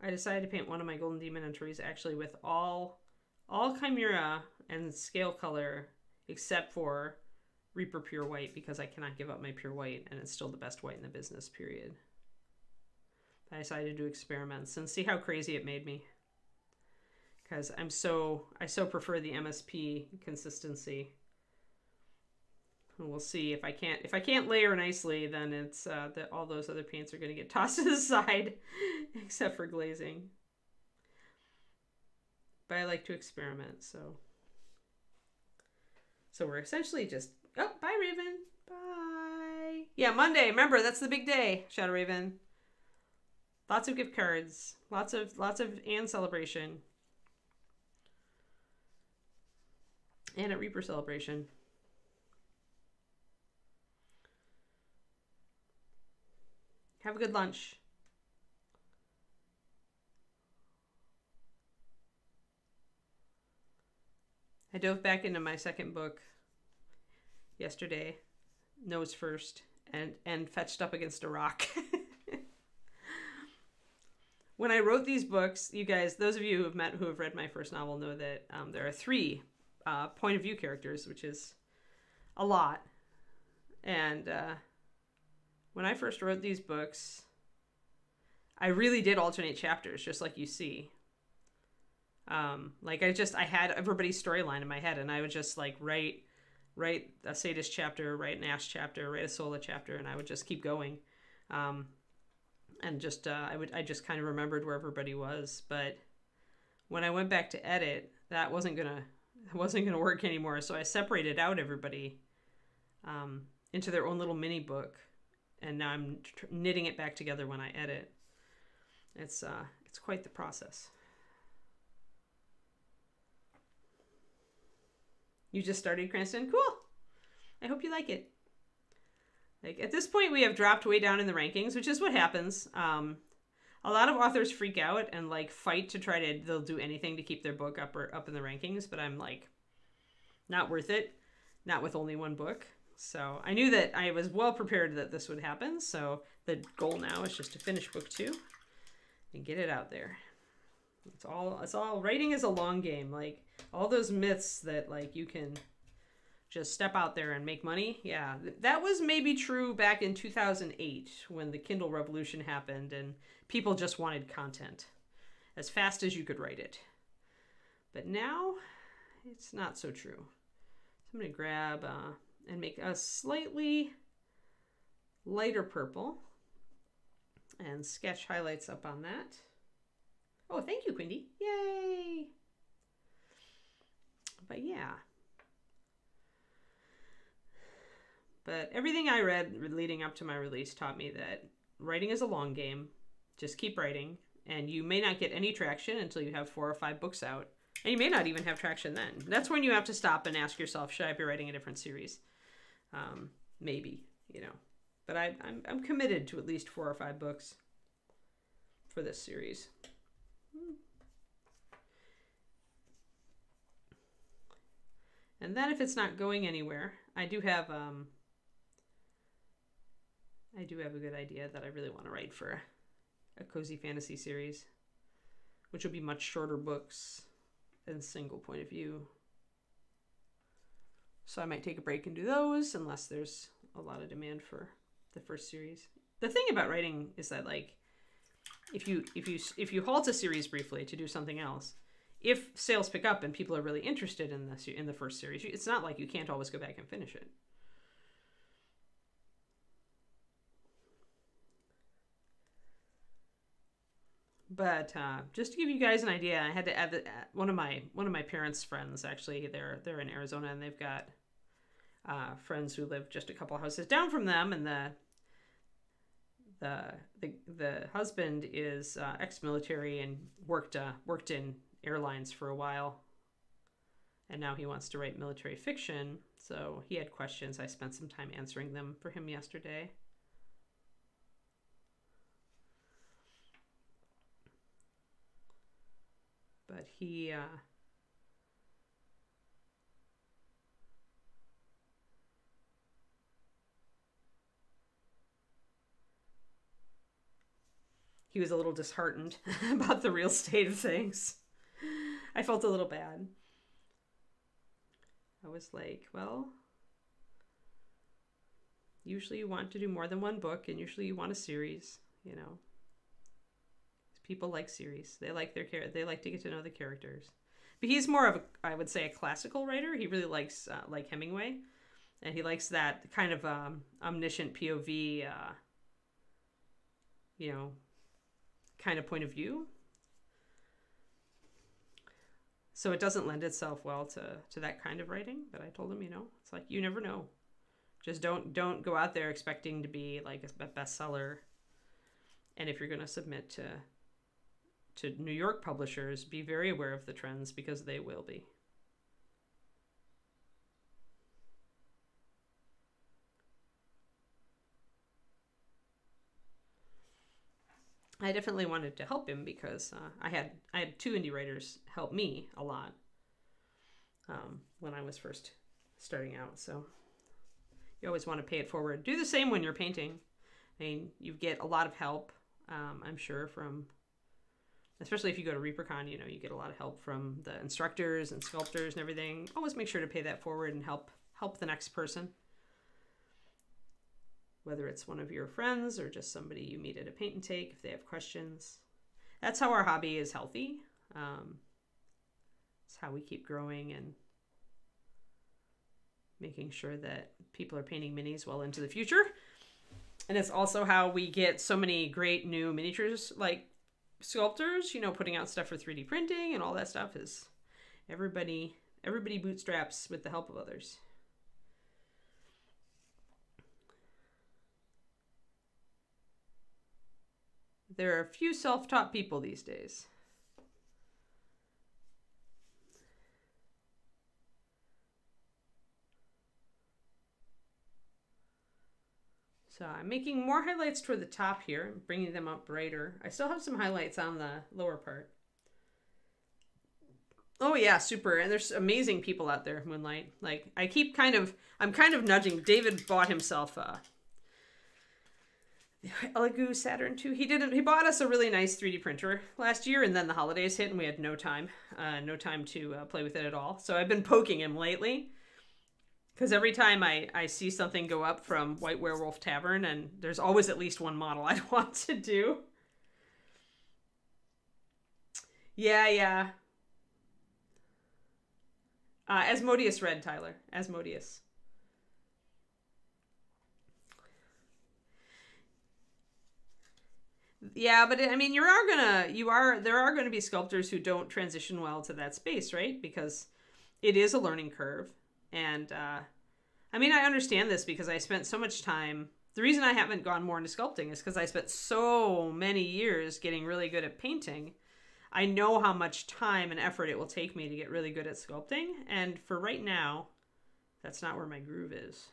I decided to paint one of my Golden Demon entries actually with all Chimera and scale color except for Reaper Pure White, because I cannot give up my pure white and it's still the best white in the business, period. I decided to do experiments and see how crazy it made me, because I so prefer the MSP consistency. And we'll see if I can't layer nicely, then it's that all those other paints are going to get tossed to the side, except for glazing. But I like to experiment, so we're essentially just, oh, bye Raven, bye. Yeah, Monday, remember, that's the big day, Shadow Raven. Lots of gift cards, lots of Anne celebration, and a Reaper celebration. Have a good lunch. I dove back into my second book yesterday, nose first, and fetched up against a rock. When I wrote these books, you guys, those of you who have read my first novel know that there are 3 point of view characters, which is a lot. And when I first wrote these books, I really did alternate chapters, just like you see. Like I had everybody's storyline in my head, and I would just like write a sadist chapter, write an Ash chapter, write a Sola chapter, and I would just keep going. And just I just kind of remembered where everybody was. But when I went back to edit, that wasn't gonna work anymore. So I separated out everybody into their own little mini book, and now I'm knitting it back together when I edit. It's quite the process. You just started, Cranston? Cool. I hope you like it. Like, at this point, we have dropped way down in the rankings, which is what happens. A lot of authors freak out and like fight to they'll do anything to keep their book up in the rankings, but I'm like, not worth it. Not with only one book. So I knew that I was well prepared that this would happen. So the goal now is just to finish book 2 and get it out there. It's all writing is a long game. Like all those myths that like you can just step out there and make money. Yeah, that was maybe true back in 2008 when the Kindle revolution happened and people just wanted content as fast as you could write it. But now it's not so true. So I'm going to grab and make a slightly lighter purple and sketch highlights up on that. Oh, thank you, Quindy. Yay! But yeah. But everything I read leading up to my release taught me that writing is a long game. Just keep writing. And you may not get any traction until you have 4 or 5 books out. And you may not even have traction then. That's when you have to stop and ask yourself, should I be writing a different series? Maybe, you know. But I'm committed to at least 4 or 5 books for this series. And then if it's not going anywhere, I do have a good idea that I really want to write for a cozy fantasy series, which will be much shorter books than single point of view. So I might take a break and do those unless there's a lot of demand for the first series. The thing about writing is that like if you halt a series briefly to do something else, if sales pick up and people are really interested in the first series, it's not like you can't always go back and finish it. But just to give you guys an idea, I had to add one of my parents' friends. Actually, they're in Arizona, and they've got friends who live just a couple of houses down from them. And the husband is ex-military and worked in airlines for a while, and now he wants to write military fiction. So he had questions. I spent some time answering them for him yesterday. But he was a little disheartened about the real state of things. I felt a little bad. I was like, well, usually you want to do more than one book, and usually you want a series, you know. People like series. They like they like to get to know the characters. But he's more of I would say, a classical writer. He really likes like Hemingway. And he likes that kind of omniscient POV, you know, kind of point of view. So it doesn't lend itself well to that kind of writing. But I told him, you know, it's like, you never know. Just don't go out there expecting to be like a bestseller. And if you're going to submit to New York publishers, be very aware of the trends, because they will be. I definitely wanted to help him because I had 2 indie writers help me a lot when I was first starting out. So you always want to pay it forward. Do the same when you're painting. I mean, you get a lot of help, I'm sure, from, especially if you go to ReaperCon, you know, you get a lot of help from the instructors and sculptors and everything. Always make sure to pay that forward and help the next person. Whether it's one of your friends or just somebody you meet at a paint and take, if they have questions. That's how our hobby is healthy. It's how we keep growing and making sure that people are painting minis well into the future. And it's also how we get so many great new miniatures, like sculptors, you know, putting out stuff for 3D printing and all that stuff. Is everybody bootstraps with the help of others. There are a few self-taught people these days. So I'm making more highlights toward the top here, bringing them up brighter. I still have some highlights on the lower part. Oh yeah, super. And there's amazing people out there, Moonlight. Like, I'm kind of nudging. David bought himself Elegoo Saturn 2. He bought us a really nice 3D printer last year, and then the holidays hit and we had no time to play with it at all. So I've been poking him lately, because every time I see something go up from White Werewolf Tavern, and there's always at least one model I'd want to do. Yeah. Asmodeus Red, Tyler. Asmodeus. Yeah, but I mean, there are gonna be sculptors who don't transition well to that space, right? Because it is a learning curve. And I mean, I understand this because I spent so much time. The reason I haven't gone more into sculpting is because I spent so many years getting really good at painting. I know how much time and effort it will take me to get really good at sculpting. And for right now, that's not where my groove is.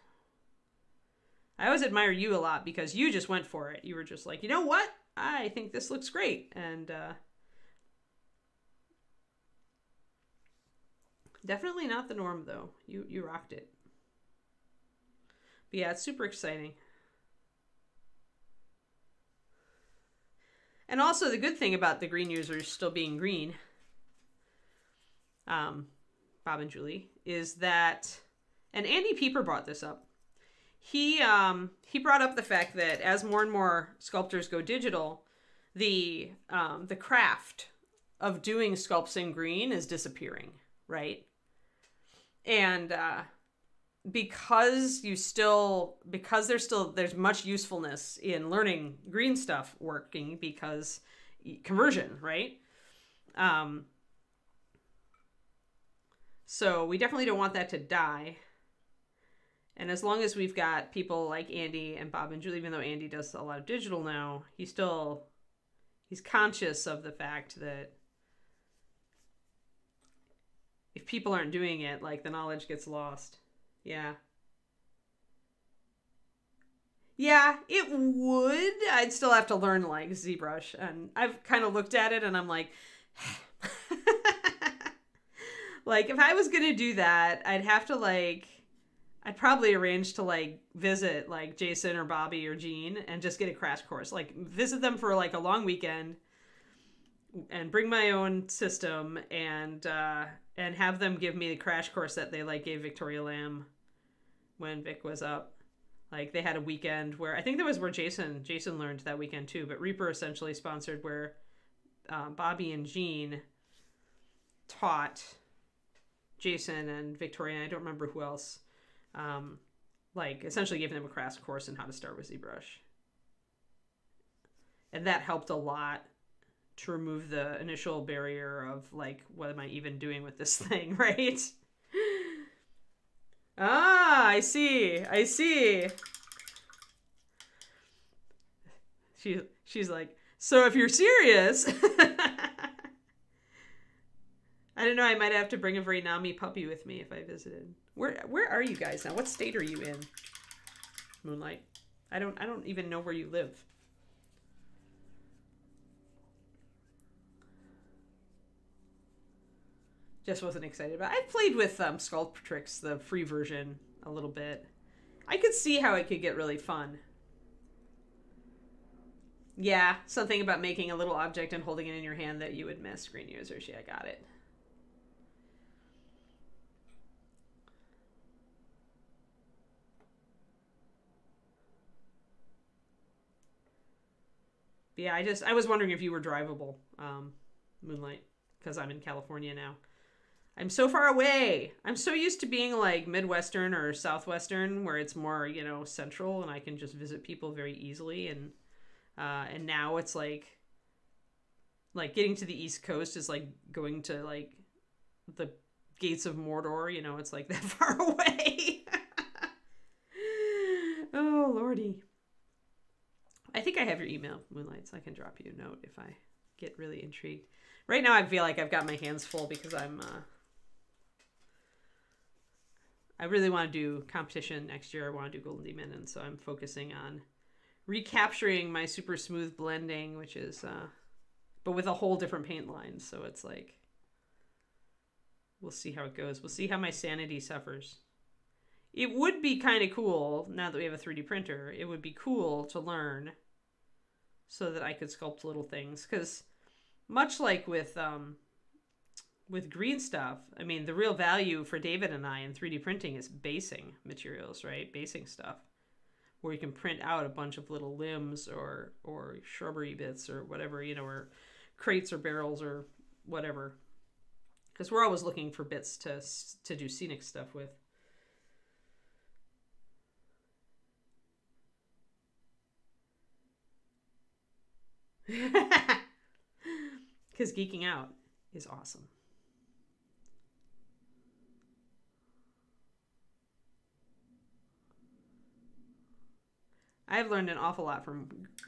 I always admire you a lot because you just went for it. You were just like, you know what? I think this looks great. And definitely not the norm, though. You rocked it. But yeah, it's super exciting. And also the good thing about the green users still being green, Bob and Julie, is that, and Andy Pieper brought this up. He brought up the fact that as more and more sculptors go digital, the craft of doing sculpts in green is disappearing, right? And because there's much usefulness in learning green stuff working, because conversion, right? So we definitely don't want that to die. And as long as we've got people like Andy and Bob and Julie, even though Andy does a lot of digital now, he's conscious of the fact that if people aren't doing it, like, the knowledge gets lost. Yeah. Yeah, it would. I'd still have to learn, like, ZBrush. And I've kind of looked at it and I'm like, like, if I was going to do that, I'd have to, like, I'd probably arrange to, like, visit, like, Jason or Bobby or Jean and just get a crash course. Like, visit them for, like, a long weekend and bring my own system and have them give me the crash course that they, like, gave Victoria Lamb when Vic was up. Like, they had a weekend where, I think that was where Jason learned that weekend too, but Reaper essentially sponsored where Bobby and Jean taught Jason and Victoria, and I don't remember who else, like essentially giving them a crash course in how to start with ZBrush. And that helped a lot to remove the initial barrier of like, what am I even doing with this thing, right? Ah, I see. I see. She's like, so if you're serious, I don't know, I might have to bring a very Nami puppy with me if I visited. Where are you guys now? What state are you in? Moonlight. I don't even know where you live. Just wasn't excited about it. I played with Sculptrix, the free version, a little bit. I could see how it could get really fun. Yeah, something about making a little object and holding it in your hand that you would miss. Screen users. Yeah, I got it. Yeah, I was wondering if you were drivable, Moonlight, because I'm in California now. I'm so far away. I'm so used to being like Midwestern or Southwestern, where it's more, you know, central, and I can just visit people very easily. And now it's like getting to the East Coast is like going to like the gates of Mordor. You know, it's like that far away. Oh Lordy. I think I have your email, Moonlight, so I can drop you a note if I get really intrigued. Right now, I feel like I've got my hands full because I really want to do competition next year. I want to do Golden Demon, and so I'm focusing on recapturing my super smooth blending, which is, but with a whole different paint line. So it's like, we'll see how it goes. We'll see how my sanity suffers. It would be kind of cool, now that we have a 3D printer, it would be cool to learn so that I could sculpt little things. Because much like with green stuff, I mean, the real value for David and I in 3D printing is basing materials, right? Basing stuff, where you can print out a bunch of little limbs or shrubbery bits or whatever, you know, or crates or barrels or whatever. Because we're always looking for bits to do scenic stuff with. Because geeking out is awesome. I've learned an awful lot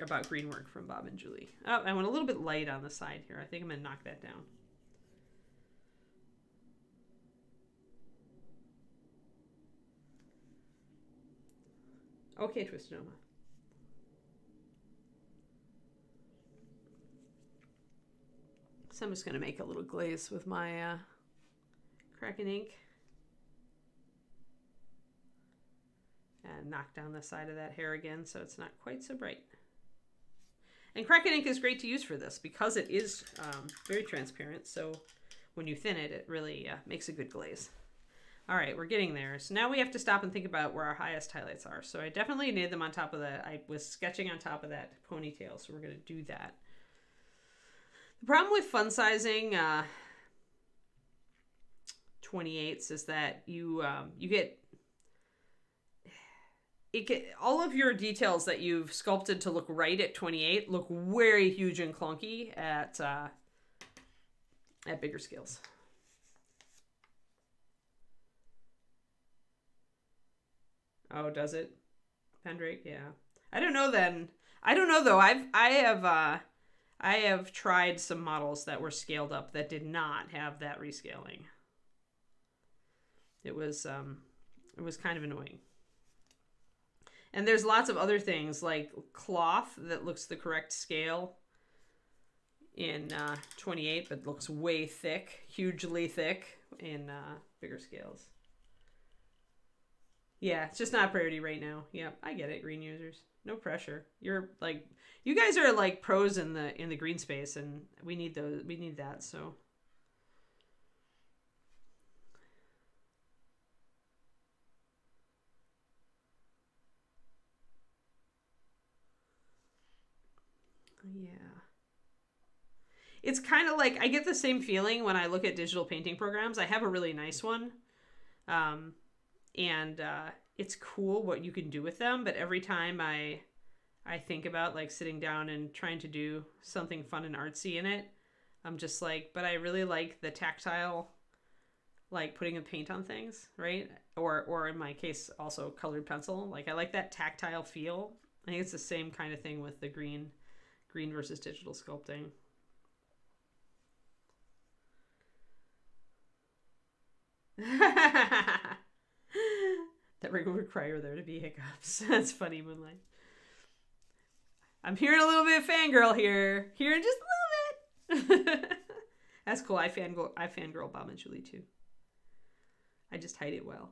about green work from Bob and Julie. Oh, I went a little bit light on the side here. I think I'm going to knock that down. Okay, Twistonoma. So I'm just going to make a little glaze with my Kraken ink. And knock down the side of that hair again so it's not quite so bright. And Kraken ink is great to use for this because it is very transparent. So when you thin it, it really makes a good glaze. All right, we're getting there. So now we have to stop and think about where our highest highlights are. So I definitely need them on top of that. I was sketching on top of that ponytail, so we're going to do that. The problem with fun sizing 28s is that you get all of your details that you've sculpted to look right at 28 look very huge and clunky at bigger scales. Oh, does it, Pendrake? Yeah. I don't know then. I don't know though. I have tried some models that were scaled up that did not have that rescaling. It was kind of annoying. And there's lots of other things like cloth that looks the correct scale in 28, but looks way thick, hugely thick in bigger scales. Yeah, it's just not a priority right now. Yep, I get it, green users. No pressure. You're like, you guys are like pros in the green space, and we need those. We need that. So. Yeah. It's kind of like, I get the same feeling when I look at digital painting programs. I have a really nice one. And it's cool what you can do with them, but every time I think about like sitting down and trying to do something fun and artsy in it, I'm just like, but I really like the tactile, like putting the paint on things, right? Or in my case, also colored pencil. Like I like that tactile feel. I think it's the same kind of thing with the green versus digital sculpting. That would require there to be hiccups. That's funny, Moonlight. I'm hearing a little bit of fangirl here. Hearing just a little bit. That's cool. I fangirl Bob and Julie too. I just hide it well.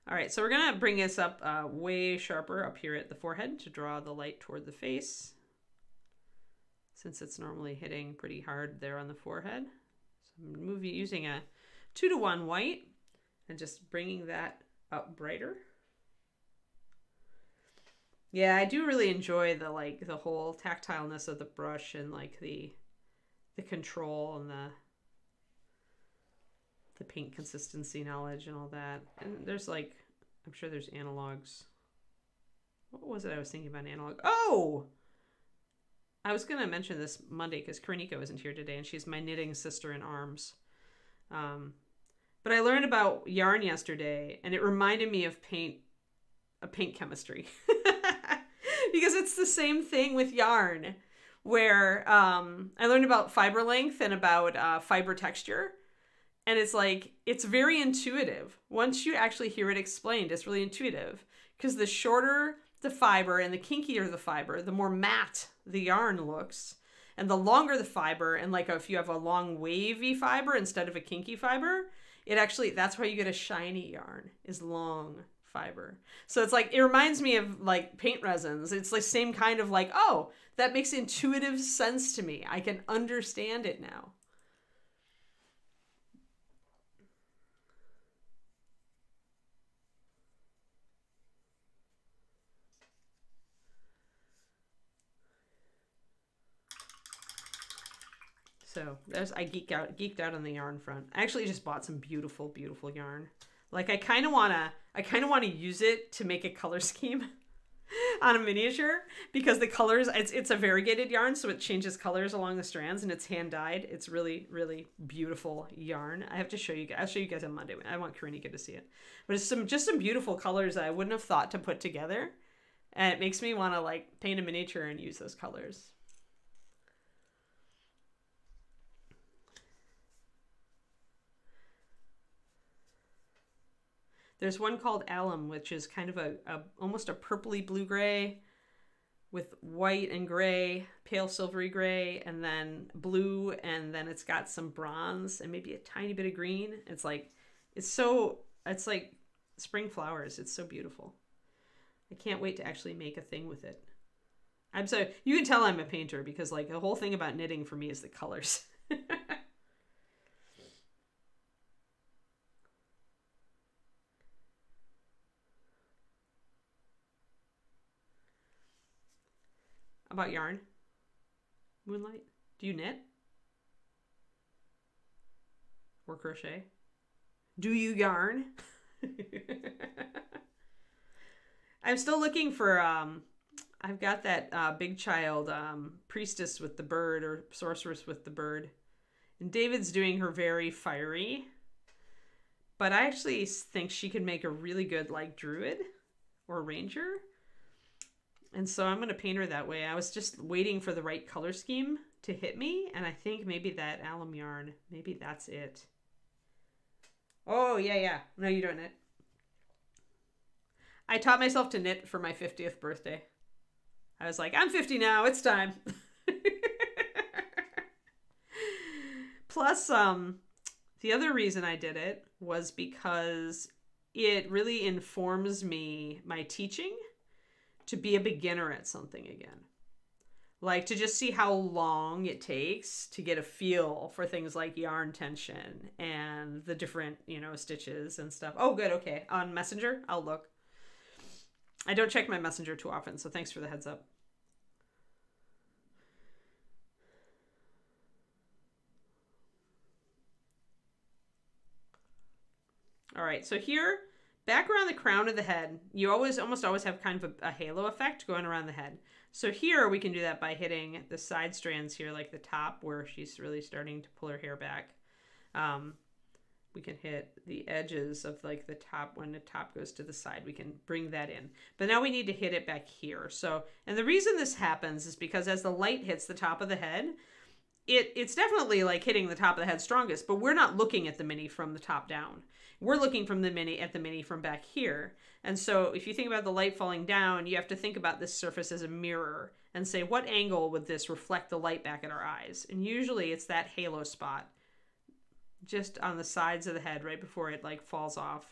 All right, so we're gonna bring this up way sharper up here at the forehead to draw the light toward the face, since it's normally hitting pretty hard there on the forehead. So I'm using a 2-to-1 white and just bringing that up brighter. Yeah, I do really enjoy the whole tactileness of the brush and like the control and the paint consistency knowledge and all that. And there's like, I'm sure there's analogs. What was it I was thinking about analog? Oh! I was going to mention this Monday because Karenika isn't here today and she's my knitting sister in arms. But I learned about yarn yesterday and it reminded me of paint chemistry. Because it's the same thing with yarn where I learned about fiber length and about fiber texture. And it's like, it's very intuitive. Once you actually hear it explained, it's really intuitive. Because the shorter the fiber and the kinkier the fiber, the more matte the yarn looks. And the longer the fiber, and like if you have a long wavy fiber instead of a kinky fiber, it actually, that's why you get a shiny yarn, is long fiber. So it's like, it reminds me of like paint resins. It's the same kind of like, oh, that makes intuitive sense to me. I can understand it now. So I geeked out on the yarn front. I actually just bought some beautiful, beautiful yarn. Like I kind of wanna use it to make a color scheme on a miniature because the colors, it's a variegated yarn, so it changes colors along the strands and it's hand dyed. It's really, really beautiful yarn. I have to show you guys. I'll show you guys on Monday. I want Karenika to see it. But it's just some beautiful colors that I wouldn't have thought to put together. And it makes me want to like paint a miniature and use those colors. There's one called Alum, which is kind of almost a purpley blue-gray with white and gray, pale silvery gray, and then blue, and then it's got some bronze and maybe a tiny bit of green. It's like spring flowers. It's so beautiful. I can't wait to actually make a thing with it. I'm sorry, you can tell I'm a painter because like the whole thing about knitting for me is the colors. About yarn? Moonlight? Do you knit? Or crochet? Do you yarn? I'm still looking for, I've got that big child priestess with the bird or sorceress with the bird. And David's doing her very fiery. But I actually think she could make a really good like druid or ranger. And so I'm going to paint her that way. I was just waiting for the right color scheme to hit me. And I think maybe that alum yarn, maybe that's it. Oh, yeah. No, you don't knit. I taught myself to knit for my 50th birthday. I was like, I'm 50 now. It's time. Plus, the other reason I did it was because it really informs me, my teaching, to be a beginner at something again. Like to just see how long it takes to get a feel for things like yarn tension and the different, stitches and stuff. Oh, good. Okay. On Messenger, I'll look. I don't check my Messenger too often, so thanks for the heads up. All right, so here, back around the crown of the head, you almost always have kind of a halo effect going around the head. So here we can do that by hitting the side strands here, like the top where she's really starting to pull her hair back. We can hit the edges of like the top, when the top goes to the side, we can bring that in. But now we need to hit it back here. So, and the reason this happens is because as the light hits the top of the head, it's definitely like hitting the top of the head strongest, but we're not looking at the mini from the top down. We're looking from the mini at the mini from back here. And so if you think about the light falling down, you have to think about this surface as a mirror and say, what angle would this reflect the light back at our eyes? And usually it's that halo spot just on the sides of the head right before it like falls off.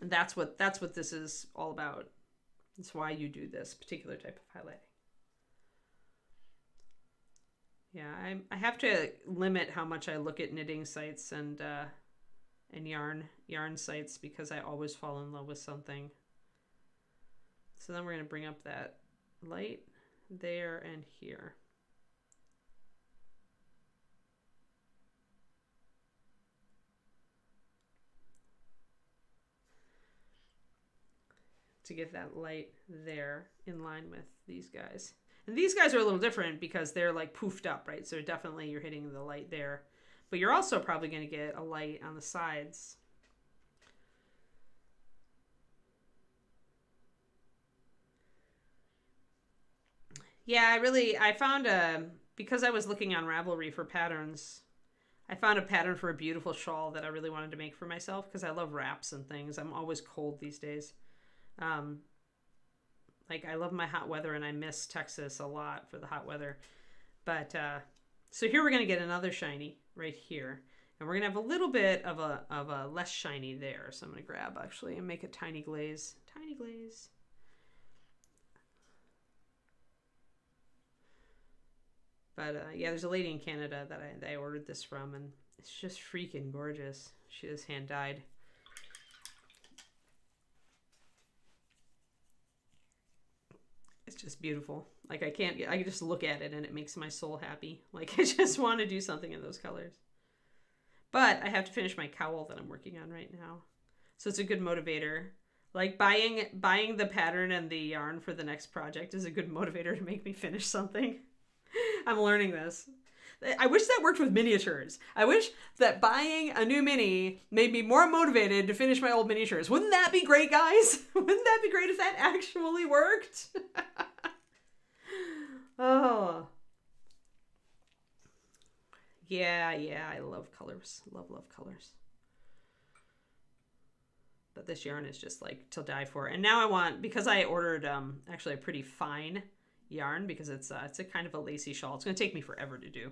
And that's what this is all about. That's why you do this particular type of highlighting. Yeah, I have to limit how much I look at knitting sites and yarn sites because I always fall in love with something. So then we're going to bring up that light there and here. To get that light there in line with these guys. And these guys are a little different because they're like poofed up, right? So definitely you're hitting the light there. But you're also probably going to get a light on the sides. Yeah, I found because I was looking on Ravelry for patterns, I found a pattern for a beautiful shawl that I really wanted to make for myself because I love wraps and things. I'm always cold these days. Like I love my hot weather and I miss Texas a lot for the hot weather. But so here we're going to get another shiny right here. And we're going to have a little bit of a less shiny there. So I'm going to grab actually and make a tiny glaze. Tiny glaze. But yeah, there's a lady in Canada that I ordered this from and it's just freaking gorgeous. She is hand dyed. It's just beautiful. Like I can just look at it and it makes my soul happy. Like I just want to do something in those colors. But I have to finish my cowl that I'm working on right now. So it's a good motivator. Like buying the pattern and the yarn for the next project is a good motivator to make me finish something. I'm learning this. I wish that worked with miniatures. I wish that buying a new mini made me more motivated to finish my old miniatures. Wouldn't that be great, guys? Wouldn't that be great if that actually worked? Oh. Yeah, I love colors. Love colors. But this yarn is just like to die for. And now I want, because I ordered actually a pretty fine yarn because it's a kind of a lacy shawl. It's going to take me forever to do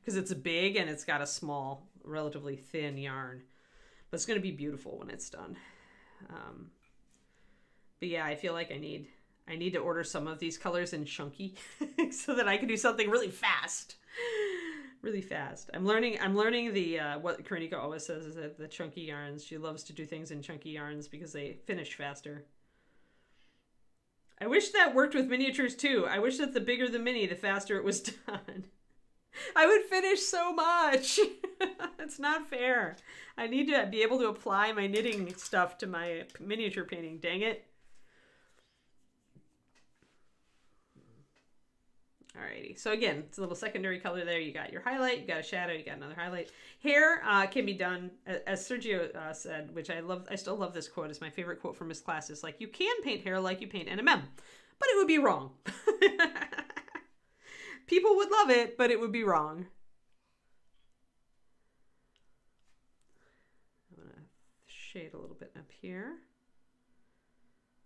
because it's big and it's got a small, relatively thin yarn. But it's going to be beautiful when it's done. But yeah, I feel like I need to order some of these colors in chunky so that I can do something really fast. Really fast. I'm learning the what Karinika always says is that the chunky yarns, she loves to do things in chunky yarns because they finish faster. I wish that worked with miniatures too. I wish that the bigger the mini, the faster it was done. I would finish so much. It's not fair. I need to be able to apply my knitting stuff to my miniature painting. Dang it. Alrighty, so again, it's a little secondary color there. You got your highlight, you got a shadow, you got another highlight. Hair can be done, as Sergio said, which I love. I still love this quote. It's my favorite quote from his class. It's like, you can paint hair like you paint NMM, but it would be wrong. People would love it, but it would be wrong. I'm gonna shade a little bit up here.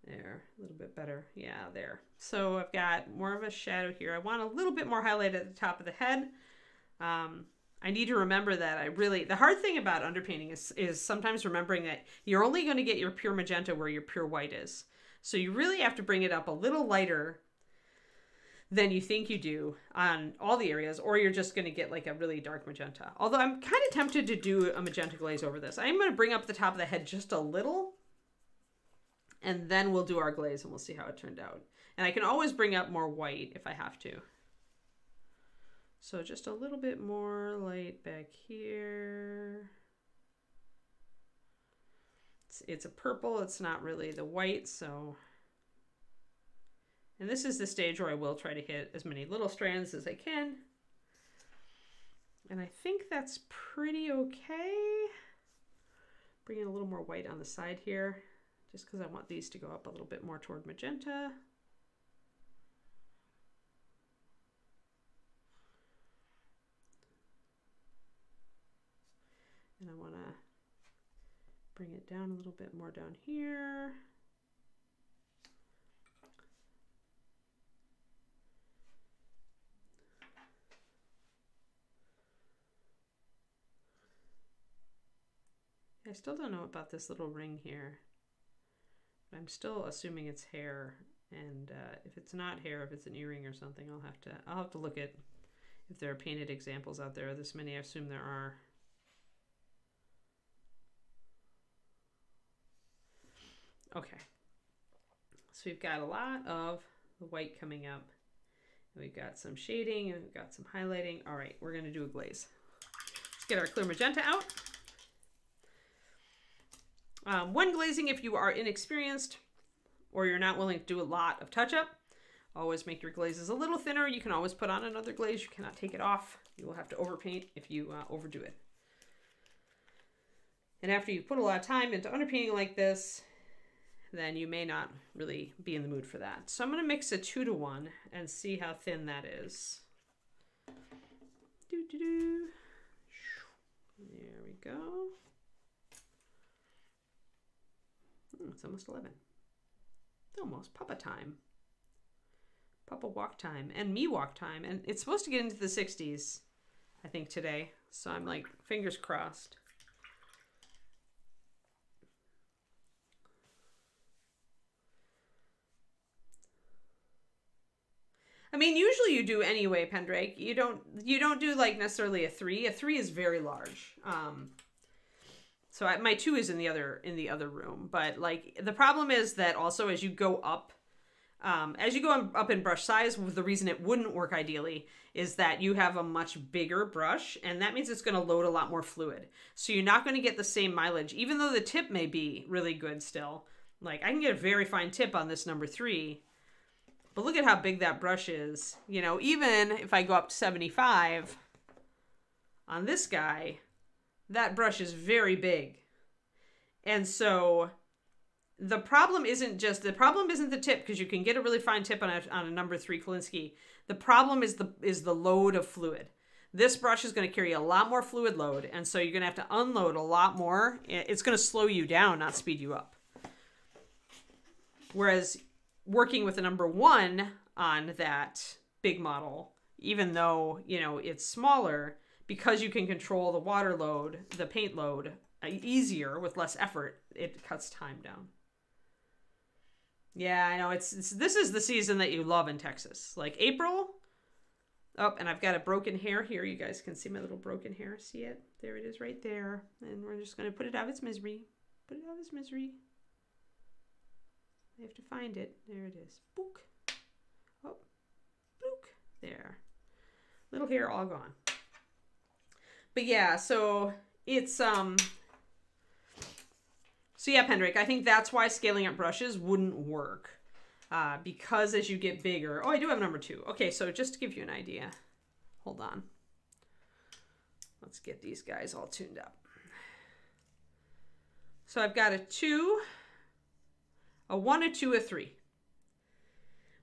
There, a little bit better. Yeah, there. So I've got more of a shadow here. I want a little bit more highlight at the top of the head. I need to remember that the hard thing about underpainting is sometimes remembering that you're only going to get your pure magenta where your pure white is. So you really have to bring it up a little lighter than you think you do on all the areas, or you're just going to get like a really dark magenta. Although I'm kind of tempted to do a magenta glaze over this. I'm going to bring up the top of the head just a little, and then we'll do our glaze and we'll see how it turned out. And I can always bring up more white if I have to. So just a little bit more light back here. It's a purple, it's not really the white, so... And this is the stage where I will try to hit as many little strands as I can. And I think that's pretty okay. Bring in a little more white on the side here, just because I want these to go up a little bit more toward magenta. And I want to bring it down a little bit more down here. I still don't know about this little ring here, but I'm still assuming it's hair. And if it's not hair, if it's an earring or something, I'll have to look at if there are painted examples out there. This many, I assume there are. Okay, so we've got a lot of the white coming up. We've got some shading and we've got some highlighting. All right, we're going to do a glaze. Let's get our clear magenta out. When glazing, if you are inexperienced or you're not willing to do a lot of touch-up, always make your glazes a little thinner. You can always put on another glaze. You cannot take it off. You will have to overpaint if you overdo it. And after you put a lot of time into underpainting like this, then you may not really be in the mood for that. So I'm going to mix a 2-to-1 and see how thin that is. There we go. It's almost 11. It's almost Papa time. Papa walk time and me walk time. And it's supposed to get into the 60s, I think, today. So I'm like, fingers crossed. I mean, usually you do anyway, Pendrake. You don't do like necessarily a 3. A 3 is very large. So my 2 is in the other room, but like the problem is that also as you go up in brush size, the reason it wouldn't work ideally is that you have a much bigger brush, and that means it's going to load a lot more fluid. So you're not going to get the same mileage, even though the tip may be really good still. Like I can get a very fine tip on this number 3, but look at how big that brush is. You know, even if I go up to 75 on this guy, that brush is very big. And so the problem isn't the tip, because you can get a really fine tip on a number 3 Kolinsky. The problem is the load of fluid. This brush is going to carry a lot more fluid load, and so you're going to have to unload a lot more. It's going to slow you down, not speed you up. Whereas working with a number 1 on that big model, even though, you know, it's smaller, because you can control the water load, the paint load easier with less effort, it cuts time down. Yeah, I know this is the season that you love in Texas. Like April. Oh, and I've got a broken hair here. You guys can see my little broken hair. See it? There it is right there. And we're just going to put it out of its misery. Put it out of its misery. I have to find it. There it is. Book. Oh, book. There. Little hair all gone. But yeah, so it's, so yeah, Pendrake, I think that's why scaling up brushes wouldn't work. Because as you get bigger, oh, I do have number 2. Okay, so just to give you an idea, hold on. Let's get these guys all tuned up. So I've got a 2, a 1, a 2, a 3.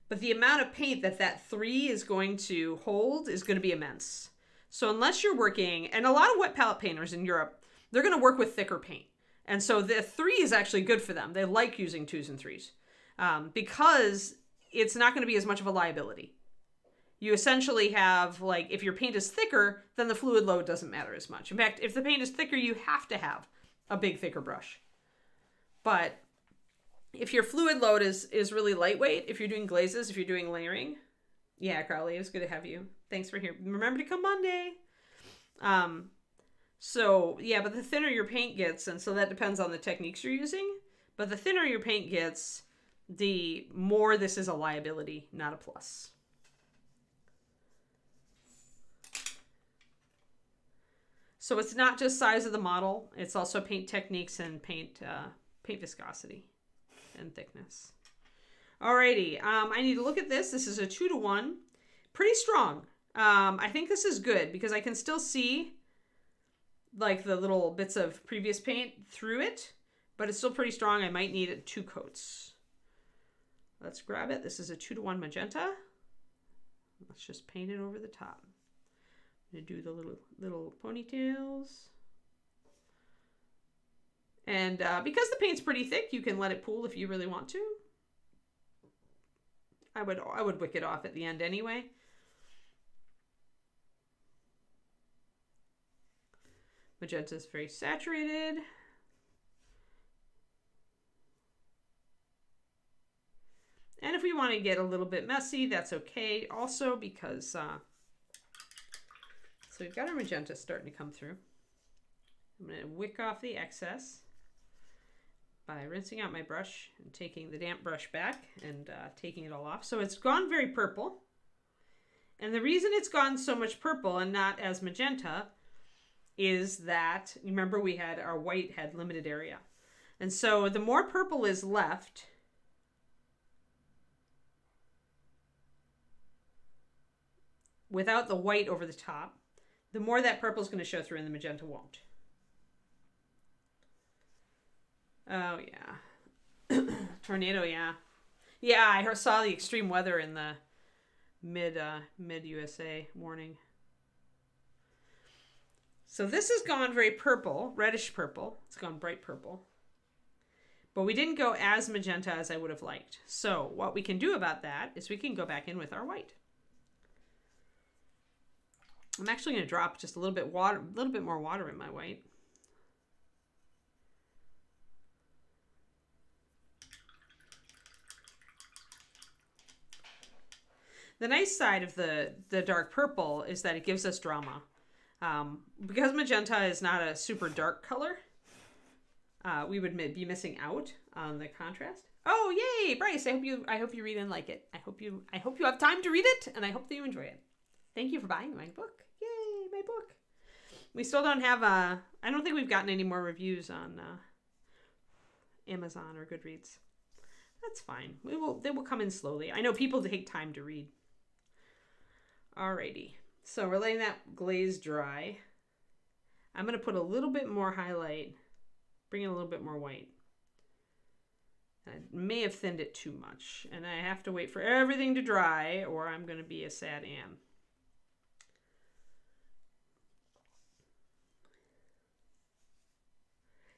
But the amount of paint that 3 is going to hold is going to be immense. So unless you're working, and a lot of wet palette painters in Europe, they're going to work with thicker paint. And so the 3 is actually good for them. They like using 2s and 3s because it's not going to be as much of a liability. You essentially have, like, if your paint is thicker, then the fluid load doesn't matter as much. In fact, if the paint is thicker, you have to have a big, thicker brush. But if your fluid load is really lightweight, if you're doing glazes, if you're doing layering, yeah, Carly, it was good to have you. Thanks for here. Remember to come Monday. So yeah, but the thinner your paint gets, and so that depends on the techniques you're using, but the thinner your paint gets, the more this is a liability, not a plus. So it's not just size of the model, it's also paint techniques and paint paint viscosity and thickness. Alrighty, I need to look at this. This is a 2-to-1. Pretty strong. I think this is good because I can still see like the little bits of previous paint through it, but it's still pretty strong. I might need 2 coats. Let's grab it. This is a 2-to-1 magenta. Let's just paint it over the top. I'm gonna do the little ponytails. And because the paint's pretty thick, you can let it pool if you really want to. I would wick it off at the end anyway. Magenta is very saturated. And if we want to get a little bit messy, that's okay also because, so we've got our magenta starting to come through. I'm going to wick off the excess by rinsing out my brush and taking the damp brush back and taking it all off. So it's gone very purple. And the reason it's gone so much purple and not as magenta is that, remember we had our white had limited area. And so the more purple is left, without the white over the top, the more that purple is going to show through and the magenta won't. Oh, yeah. Tornado, yeah. Yeah, I saw the extreme weather in the mid-USA warning. So this has gone very purple, reddish purple. It's gone bright purple. But we didn't go as magenta as I would have liked. So what we can do about that is we can go back in with our white. I'm actually going to drop just a little bit more water in my white. The nice side of the dark purple is that it gives us drama. Because magenta is not a super dark color, we would be missing out on the contrast. Oh, yay, Bryce! I hope you read and like it. I hope you have time to read it, and I hope that you enjoy it. Thank you for buying my book. Yay, my book. We still don't have I don't think we've gotten any more reviews on Amazon or Goodreads. That's fine. They will come in slowly. I know people take time to read. Alrighty. So we're letting that glaze dry. I'm going to put a little bit more highlight, bring in a little bit more white. I may have thinned it too much, and I have to wait for everything to dry or I'm going to be a sad Ann.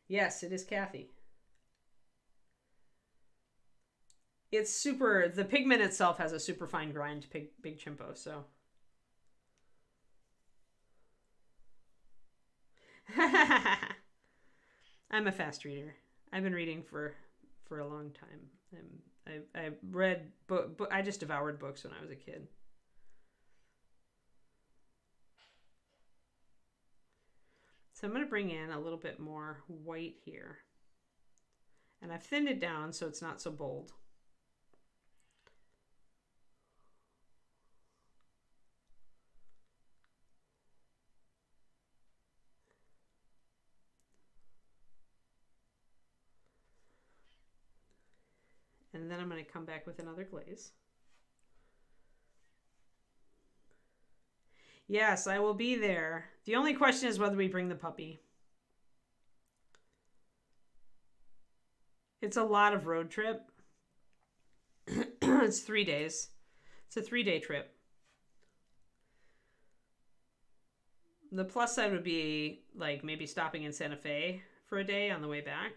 Yes, it is Cathy. It's super, the pigment itself has a super fine grind, big chimpo, so. I'm a fast reader. I've been reading for a long time. I've read I just devoured books when I was a kid. So I'm going to bring in a little bit more white here. And I've thinned it down so it's not so bold. And then I'm going to come back with another glaze. Yes, I will be there. The only question is whether we bring the puppy. It's a lot of road trip. It's 3 days. It's a 3-day trip. The plus side would be like maybe stopping in Santa Fe for a day on the way back,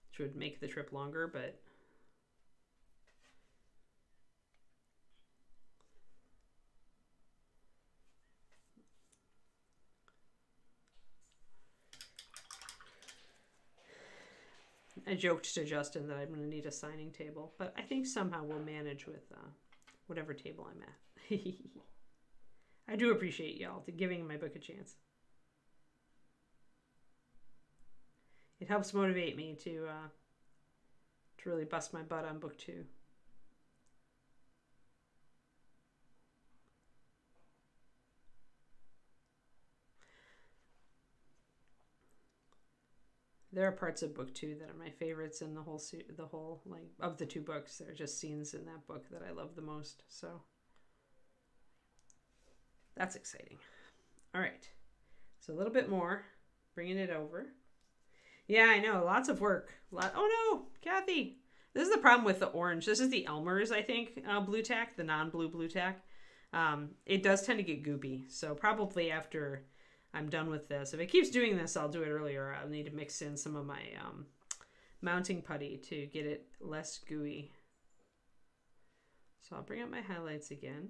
which would make the trip longer, but I joked to Justin that I'm going to need a signing table, but I think somehow we'll manage with whatever table I'm at. I do appreciate y'all giving my book a chance. It helps motivate me to really bust my butt on book 2. There are parts of book 2 that are my favorites, and the whole like of the 2 books, there are just scenes in that book that I love the most. So that's exciting. All right, so a little bit more, bringing it over. Yeah, I know, lots of work. Oh no, Cathy! This is the problem with the orange. This is the Elmer's, I think, blue tack, the non-blue blue tack. It does tend to get goopy, so probably after I'm done with this. If it keeps doing this, I'll do it earlier. I'll need to mix in some of my mounting putty to get it less gooey. So I'll bring up my highlights again.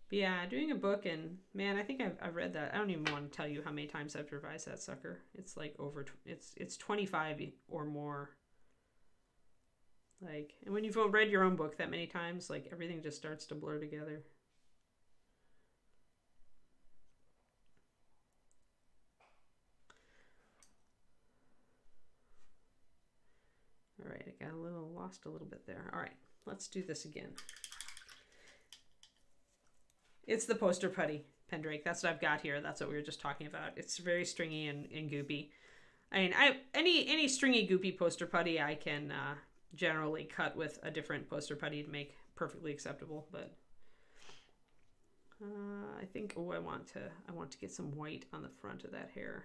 But yeah, doing a book, and man, I think I've read that. I don't even want to tell you how many times I've revised that sucker. It's like it's 25 or more. Like, and when you've read your own book that many times, like everything just starts to blur together. All right, I got lost a little bit there. All right, let's do this again. It's the poster putty Pendrake. That's what I've got here. That's what we were just talking about. It's very stringy and goopy. I mean, any stringy goopy poster putty I can generally cut with a different poster putty to make perfectly acceptable, but I think I want to get some white on the front of that hair.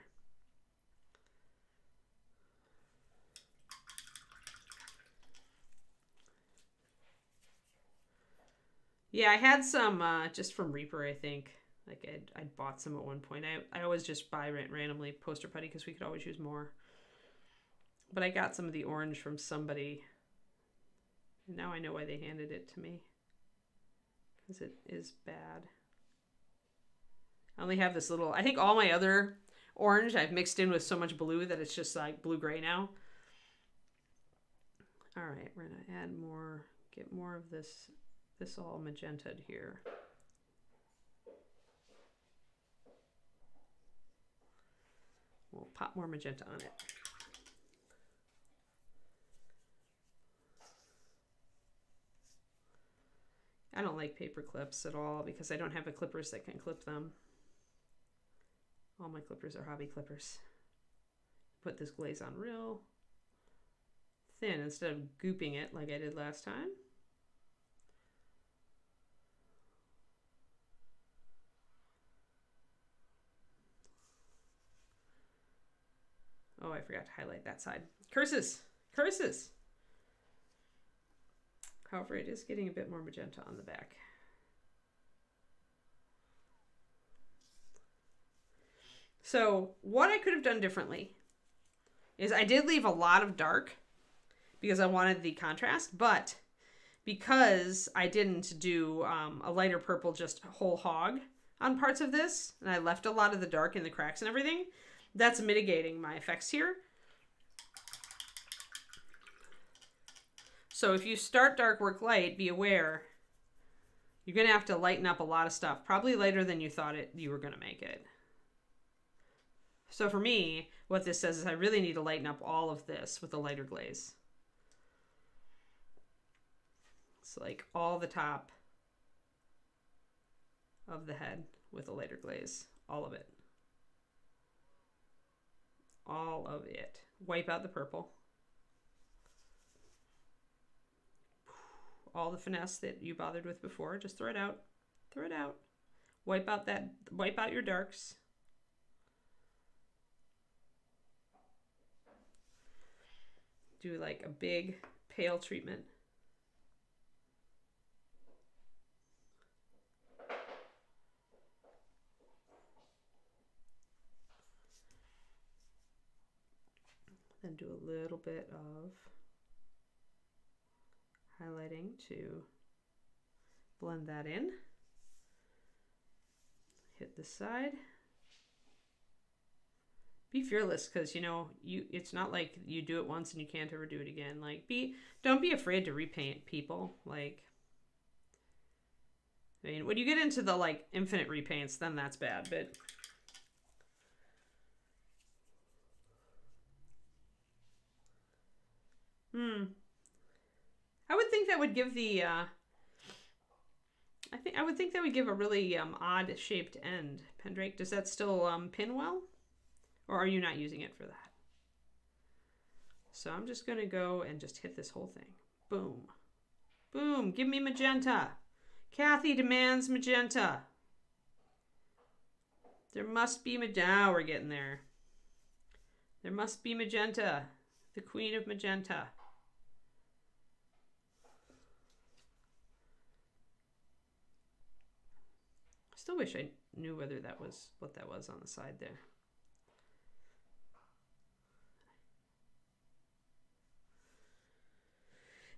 Yeah, I had some just from Reaper, I think. Like I'd bought some at one point. I always just buy randomly poster putty because we could always use more. But I got some of the orange from somebody. And now I know why they handed it to me. Because it is bad. I only have this little... I think all my other orange I've mixed in with so much blue that it's just like blue-gray now. Alright, we're going to add more... Get more of this all magenta'd here. We'll pop more magenta on it. I don't like paper clips at all because I don't have the clippers that can clip them. All my clippers are hobby clippers. Put this glaze on real thin instead of gooping it like I did last time. Oh, I forgot to highlight that side. Curses! Curses! However, it is getting a bit more magenta on the back. So what I could have done differently is I did leave a lot of dark because I wanted the contrast, but because I didn't do a lighter purple just whole hog on parts of this, and I left a lot of the dark in the cracks and everything, that's mitigating my effects here. So if you start dark, work light, be aware you're going to have to lighten up a lot of stuff, probably later than you thought you were going to make it. So for me, what this says is I really need to lighten up all of this with a lighter glaze. It's like all the top of the head with a lighter glaze, all of it. All of it. Wipe out the purple. All the finesse that you bothered with before, just throw it out. Throw it out. Wipe out your darks. Do like a big pale treatment. Then do a little bit of highlighting to blend that in. Hit this side. Be fearless, because you know it's not like you do it once and you can't ever do it again. Like don't be afraid to repaint people. Like, I mean, when you get into the like infinite repaints, then that's bad, but I would think that would give the I would think that would give a really odd shaped end. Pendrake, does that still pin well? Or are you not using it for that? So I'm just going to go and just hit this whole thing. Boom. Boom. Give me magenta. Cathy demands magenta. There must be magenta. Now we're getting there. There must be magenta. The queen of magenta. Still wish I knew whether that was what that was on the side there.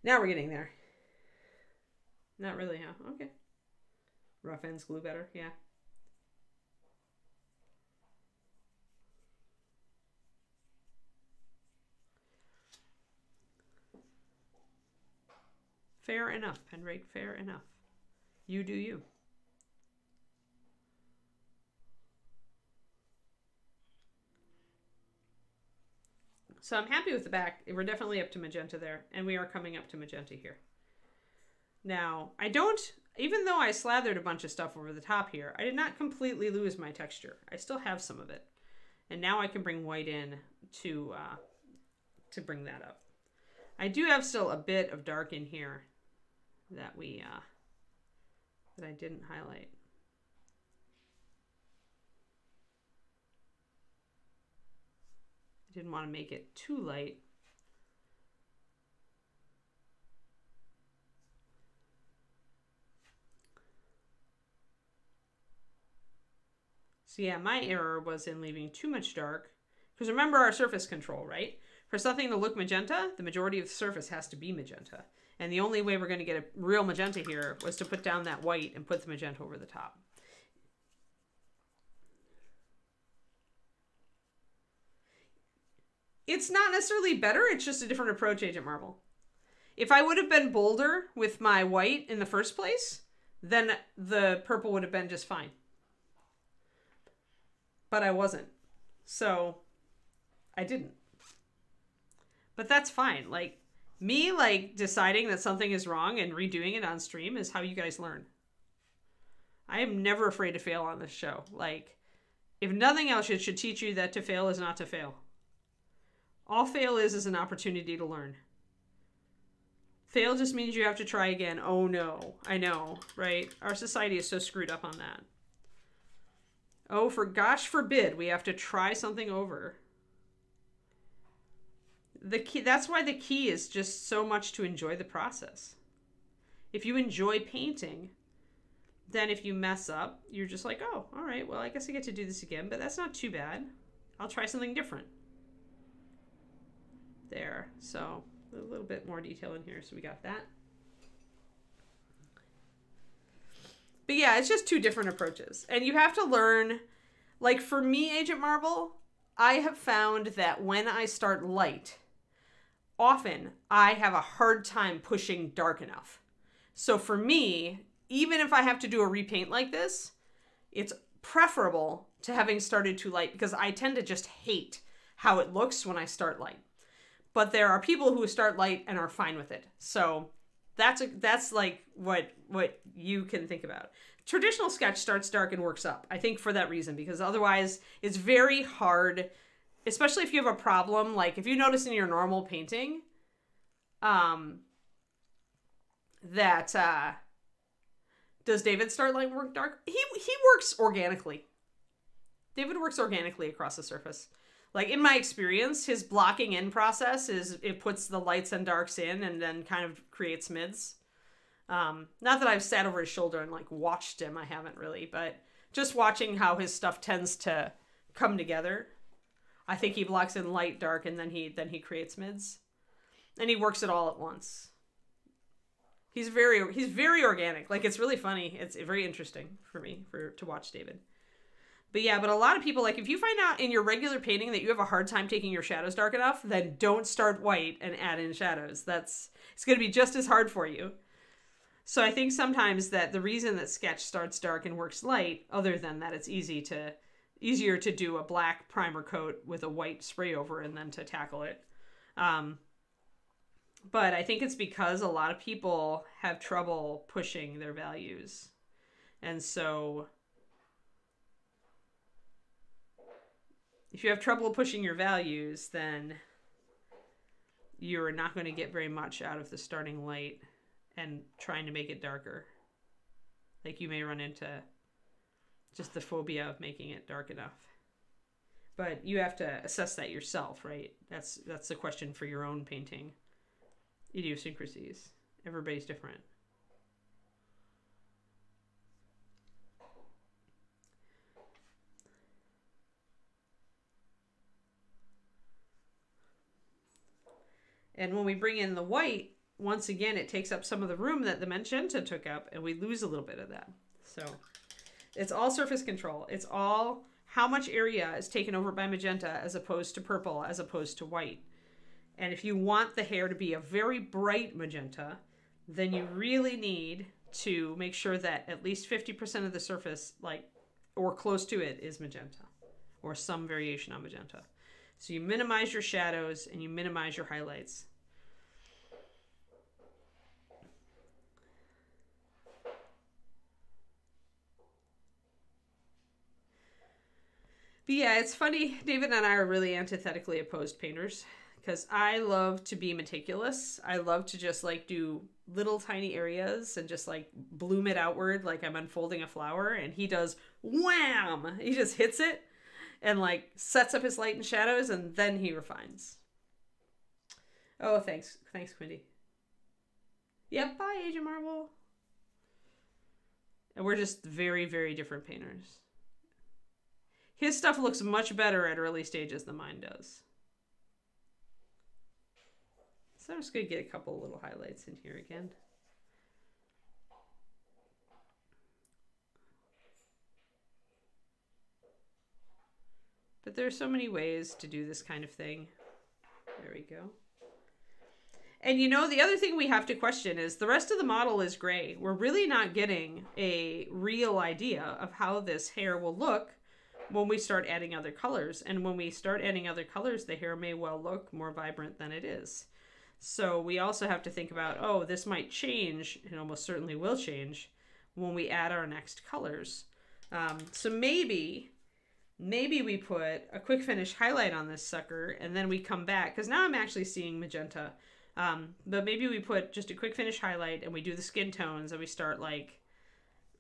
Now we're getting there. Not really, huh? Okay. Rough ends glue better, yeah. Fair enough, Pendrake, fair enough. You do you. So I'm happy with the back. We're definitely up to magenta there, and we are coming up to magenta here. Now, I don't, even though I slathered a bunch of stuff over the top here, I did not completely lose my texture. I still have some of it. And now I can bring white in to bring that up. I do have still a bit of dark in here that that I didn't highlight. Didn't want to make it too light. So yeah, my error was in leaving too much dark. Because remember our surface control, right? For something to look magenta, the majority of the surface has to be magenta. And the only way we're going to get a real magenta here was to put down that white and put the magenta over the top. It's not necessarily better, it's just a different approach, Agent Marble. If I would have been bolder with my white in the first place, then the purple would have been just fine. But I wasn't. So, I didn't. But that's fine. Like, me, like, deciding that something is wrong and redoing it on stream is how you guys learn. I am never afraid to fail on this show. Like, if nothing else, it should teach you that to fail is not to fail. All fail is an opportunity to learn. Fail just means you have to try again. Oh no, I know, right? Our society is so screwed up on that. Oh, for gosh forbid, we have to try something over. The key, that's why the key is just so much to enjoy the process. If you enjoy painting, then if you mess up, you're just like, oh, all right, well, I guess I get to do this again, but that's not too bad. I'll try something different. There, so a little bit more detail in here, so we got that. But yeah, it's just two different approaches. And you have to learn, like for me, Agent Marble, I have found that when I start light, often I have a hard time pushing dark enough. So for me, even if I have to do a repaint like this, it's preferable to having started too light because I tend to just hate how it looks when I start light. But there are people who start light and are fine with it. So that's like what you can think about. Traditional sketch starts dark and works up. I think for that reason, because otherwise it's very hard, especially if you have a problem. Like if you notice in your normal painting, does David start light work dark? He works organically. David works organically across the surface. Like in my experience, his blocking in process is it puts the lights and darks in and then kind of creates mids. Not that I've sat over his shoulder and like watched him. I haven't really, but just watching how his stuff tends to come together. I think he blocks in light, dark, and then he creates mids, and he works it all at once. He's very organic. Like it's really funny. It's very interesting for me to watch David. But yeah, but a lot of people, like if you find out in your regular painting that you have a hard time taking your shadows dark enough, then don't start white and add in shadows. It's going to be just as hard for you. So I think sometimes that the reason that sketch starts dark and works light, other than that it's easier to do a black primer coat with a white spray over and then to tackle it. But I think it's because a lot of people have trouble pushing their values And so if you have trouble pushing your values, then you're not going to get very much out of the starting light and trying to make it darker. Like you may run into just the phobia of making it dark enough. But you have to assess that yourself, right? That's the question for your own painting idiosyncrasies. Everybody's different. And when we bring in the white, once again, it takes up some of the room that the magenta took up, and we lose a little bit of that. So it's all surface control. It's all how much area is taken over by magenta as opposed to purple, as opposed to white. And if you want the hair to be a very bright magenta, then you really need to make sure that at least 50% of the surface, like, or close to it, is magenta, or some variation on magenta. So you minimize your shadows and you minimize your highlights. But yeah, it's funny. David and I are really antithetically opposed painters because I love to be meticulous. I love to just like do little tiny areas and just like bloom it outward like I'm unfolding a flower. And he does wham! He just hits it and like sets up his light and shadows, and then he refines. Oh, thanks. Thanks, Quindy. Yep, bye, Agent Marvel. And we're just very, very different painters. His stuff looks much better at early stages than mine does. So I'm just going to get a couple little highlights in here again. But there's so many ways to do this kind of thing. There we go. And you know, the other thing we have to question is the rest of the model is gray. We're really not getting a real idea of how this hair will look when we start adding other colors. And when we start adding other colors, the hair may well look more vibrant than it is. So we also have to think about, oh, this might change, and almost certainly will change, when we add our next colors. So maybe we put a quick finish highlight on this sucker, and then we come back, because now I'm actually seeing magenta. But maybe we put just a quick finish highlight, and we do the skin tones, and we start like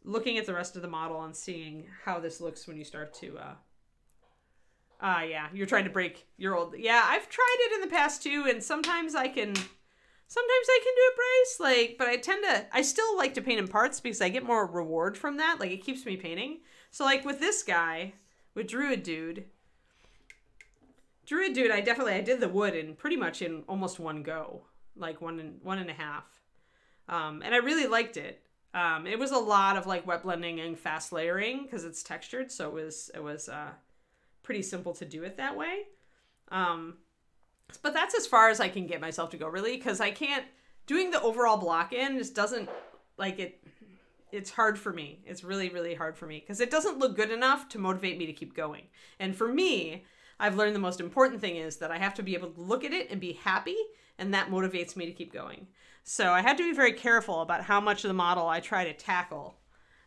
looking at the rest of the model and seeing how this looks when you start to, yeah, you're trying to break your old, yeah, I've tried it in the past too, and sometimes I can do it, Bryce, like, but I still like to paint in parts because I get more reward from that, like, it keeps me painting. So, like, with this guy, with Druid Dude, I did the wood in pretty much in almost one go, like one and a half. And I really liked it. It was a lot of like wet blending and fast layering because it's textured. So it was pretty simple to do it that way. But that's as far as I can get myself to go, really, because I can't, doing the overall block in just doesn't, like, it's hard for me. It's really, really hard for me because it doesn't look good enough to motivate me to keep going. And for me, I've learned the most important thing is that I have to be able to look at it and be happy, and that motivates me to keep going. So I had to be very careful about how much of the model I try to tackle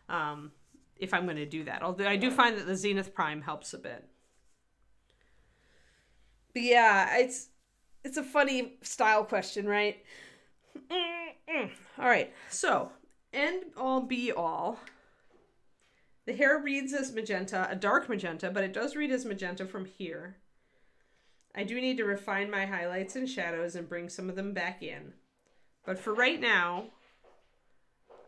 if I'm going to do that. Although I do find that the Zenith Prime helps a bit. But yeah, it's a funny style question, right? All right, so end all be all. The hair reads as magenta, a dark magenta, but it does read as magenta from here. I do need to refine my highlights and shadows and bring some of them back in. But for right now,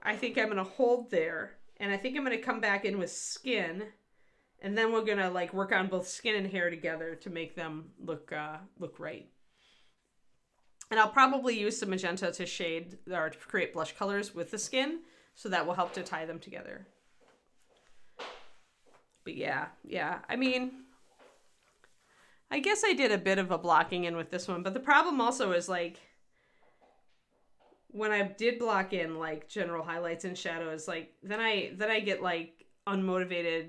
I think I'm going to hold there. And I think I'm going to come back in with skin. And then we're going to like work on both skin and hair together to make them look right. And I'll probably use some magenta to shade or to create blush colors with the skin. So that will help to tie them together. But yeah. I mean, I guess I did a bit of a blocking in with this one. But the problem also is like, when I did block in like general highlights and shadows, like then I get like unmotivated.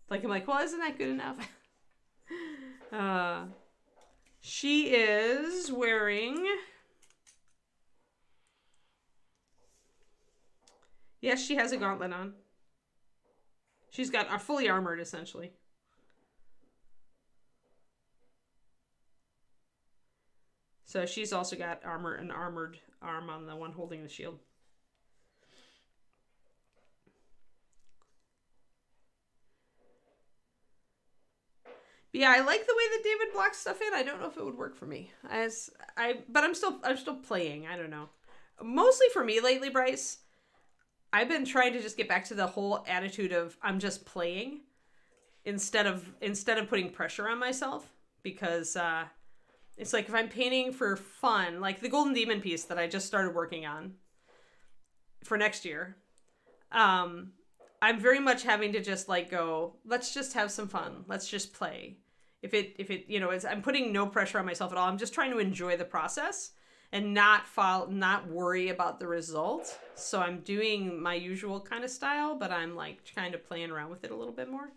Like I'm like, well, isn't that good enough? She is wearing, yes, she has a gauntlet on. She's got fully armored, essentially. So she's also got an armored arm on the one holding the shield. But yeah, I like the way that David blocks stuff in. I don't know if it would work for me. But I'm still playing. I don't know. Mostly for me lately, Bryce, I've been trying to just get back to the whole attitude of I'm just playing instead of putting pressure on myself, because it's like if I'm painting for fun, like the Golden Demon piece that I just started working on for next year, I'm very much having to just like go, let's just have some fun. Let's just play. If it, you know, I'm putting no pressure on myself at all. I'm just trying to enjoy the process and not worry about the result. So I'm doing my usual kind of style, but I'm like kind of playing around with it a little bit more.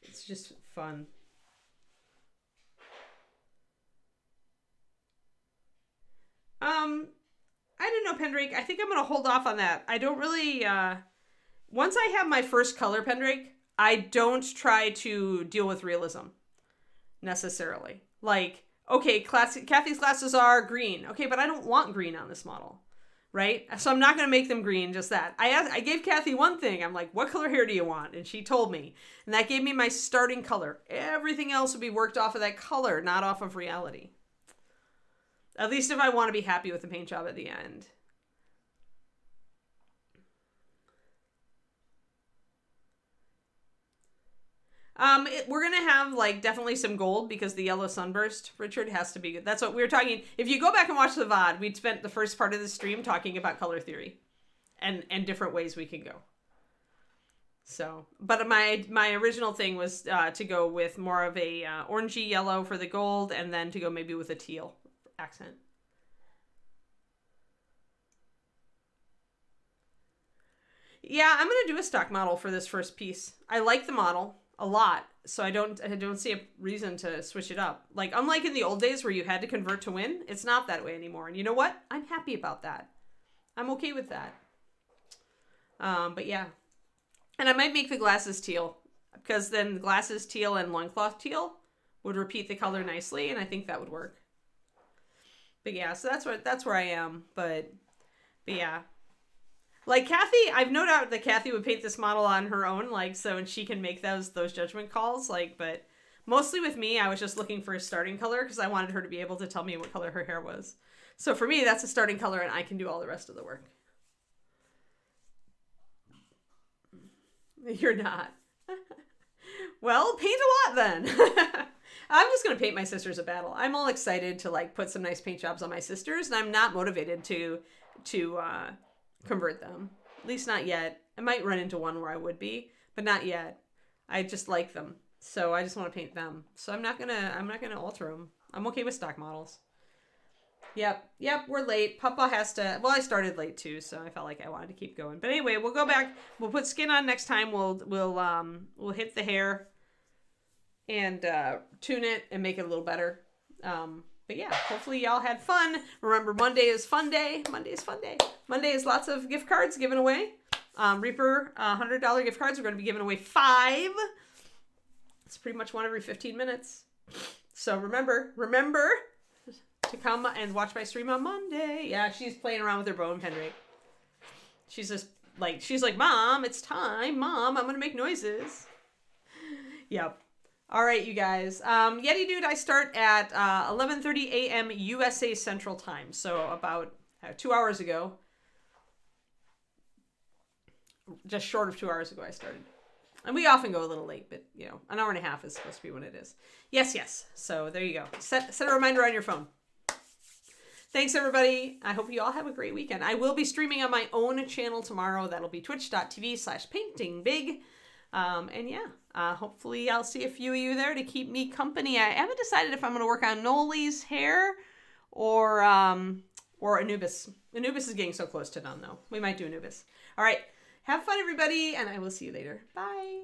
It's just fun. I don't know, Pendrake. I think I'm going to hold off on that. I don't really, once I have my first color, Pendrake, I don't try to deal with realism necessarily. Like, okay, Cathy's glasses are green. Okay, but I don't want green on this model, right? So I'm not going to make them green, just that. I gave Cathy one thing. I'm like, what color hair do you want? And she told me. And that gave me my starting color. Everything else would be worked off of that color, not off of reality. At least if I want to be happy with the paint job at the end. We're going to have, like, definitely some gold because the yellow sunburst, Richard, has to be good. That's what we were talking. If you go back and watch the VOD, we'd spent the first part of the stream talking about color theory and different ways we can go. So, but my original thing was to go with more of a orangey yellow for the gold, and then to go maybe with a teal accent. Yeah, I'm going to do a stock model for this first piece. I like the model a lot, so I don't see a reason to switch it up. Like, unlike in the old days where you had to convert to win, it's not that way anymore. And you know what? I'm happy about that. I'm okay with that. But yeah. And I might make the glasses teal, because then the glasses teal and loincloth teal would repeat the color nicely, and I think that would work. But yeah, so that's where I am. But yeah. Like Cathy, I've no doubt that Cathy would paint this model on her own, like, so, and she can make those judgment calls, like, but mostly with me, I was just looking for a starting color because I wanted her to be able to tell me what color her hair was. So for me, that's a starting color, and I can do all the rest of the work. You're not. Well, paint a lot then. I'm just going to paint my sisters a battle. I'm all excited to, like, put some nice paint jobs on my sisters, and I'm not motivated to convert them. At least not yet. I might run into one where I would be, but not yet. I just like them. So I just want to paint them. So I'm not gonna alter them. I'm okay with stock models. Yep, we're late. Papa has to, well, I started late too, so I felt like I wanted to keep going. But anyway, we'll go back. We'll put skin on next time. We'll hit the hair and tune it and make it a little better. But yeah, hopefully y'all had fun. Remember, Monday is fun day. Monday is lots of gift cards given away. Reaper $100 gift cards. We're going to be giving away 5. It's pretty much one every 15 minutes. So remember to come and watch my stream on Monday. Yeah, she's playing around with her bow and Pendrake. She's like, Mom, it's time. Mom, I'm going to make noises. Yep. All right, you guys. Yeti Dude, I start at 11:30 a.m. USA Central Time. So about 2 hours ago. Just short of 2 hours ago I started. And we often go a little late, but, you know, an hour and a half is supposed to be when it is. Yes. So there you go. Set a reminder on your phone. Thanks, everybody. I hope you all have a great weekend. I will be streaming on my own channel tomorrow. That'll be twitch.tv/paintingbig. And yeah, hopefully I'll see a few of you there to keep me company. I haven't decided if I'm going to work on Noli's hair or Anubis. Anubis is getting so close to done, though. We might do Anubis. All right. Have fun, everybody, and I will see you later. Bye.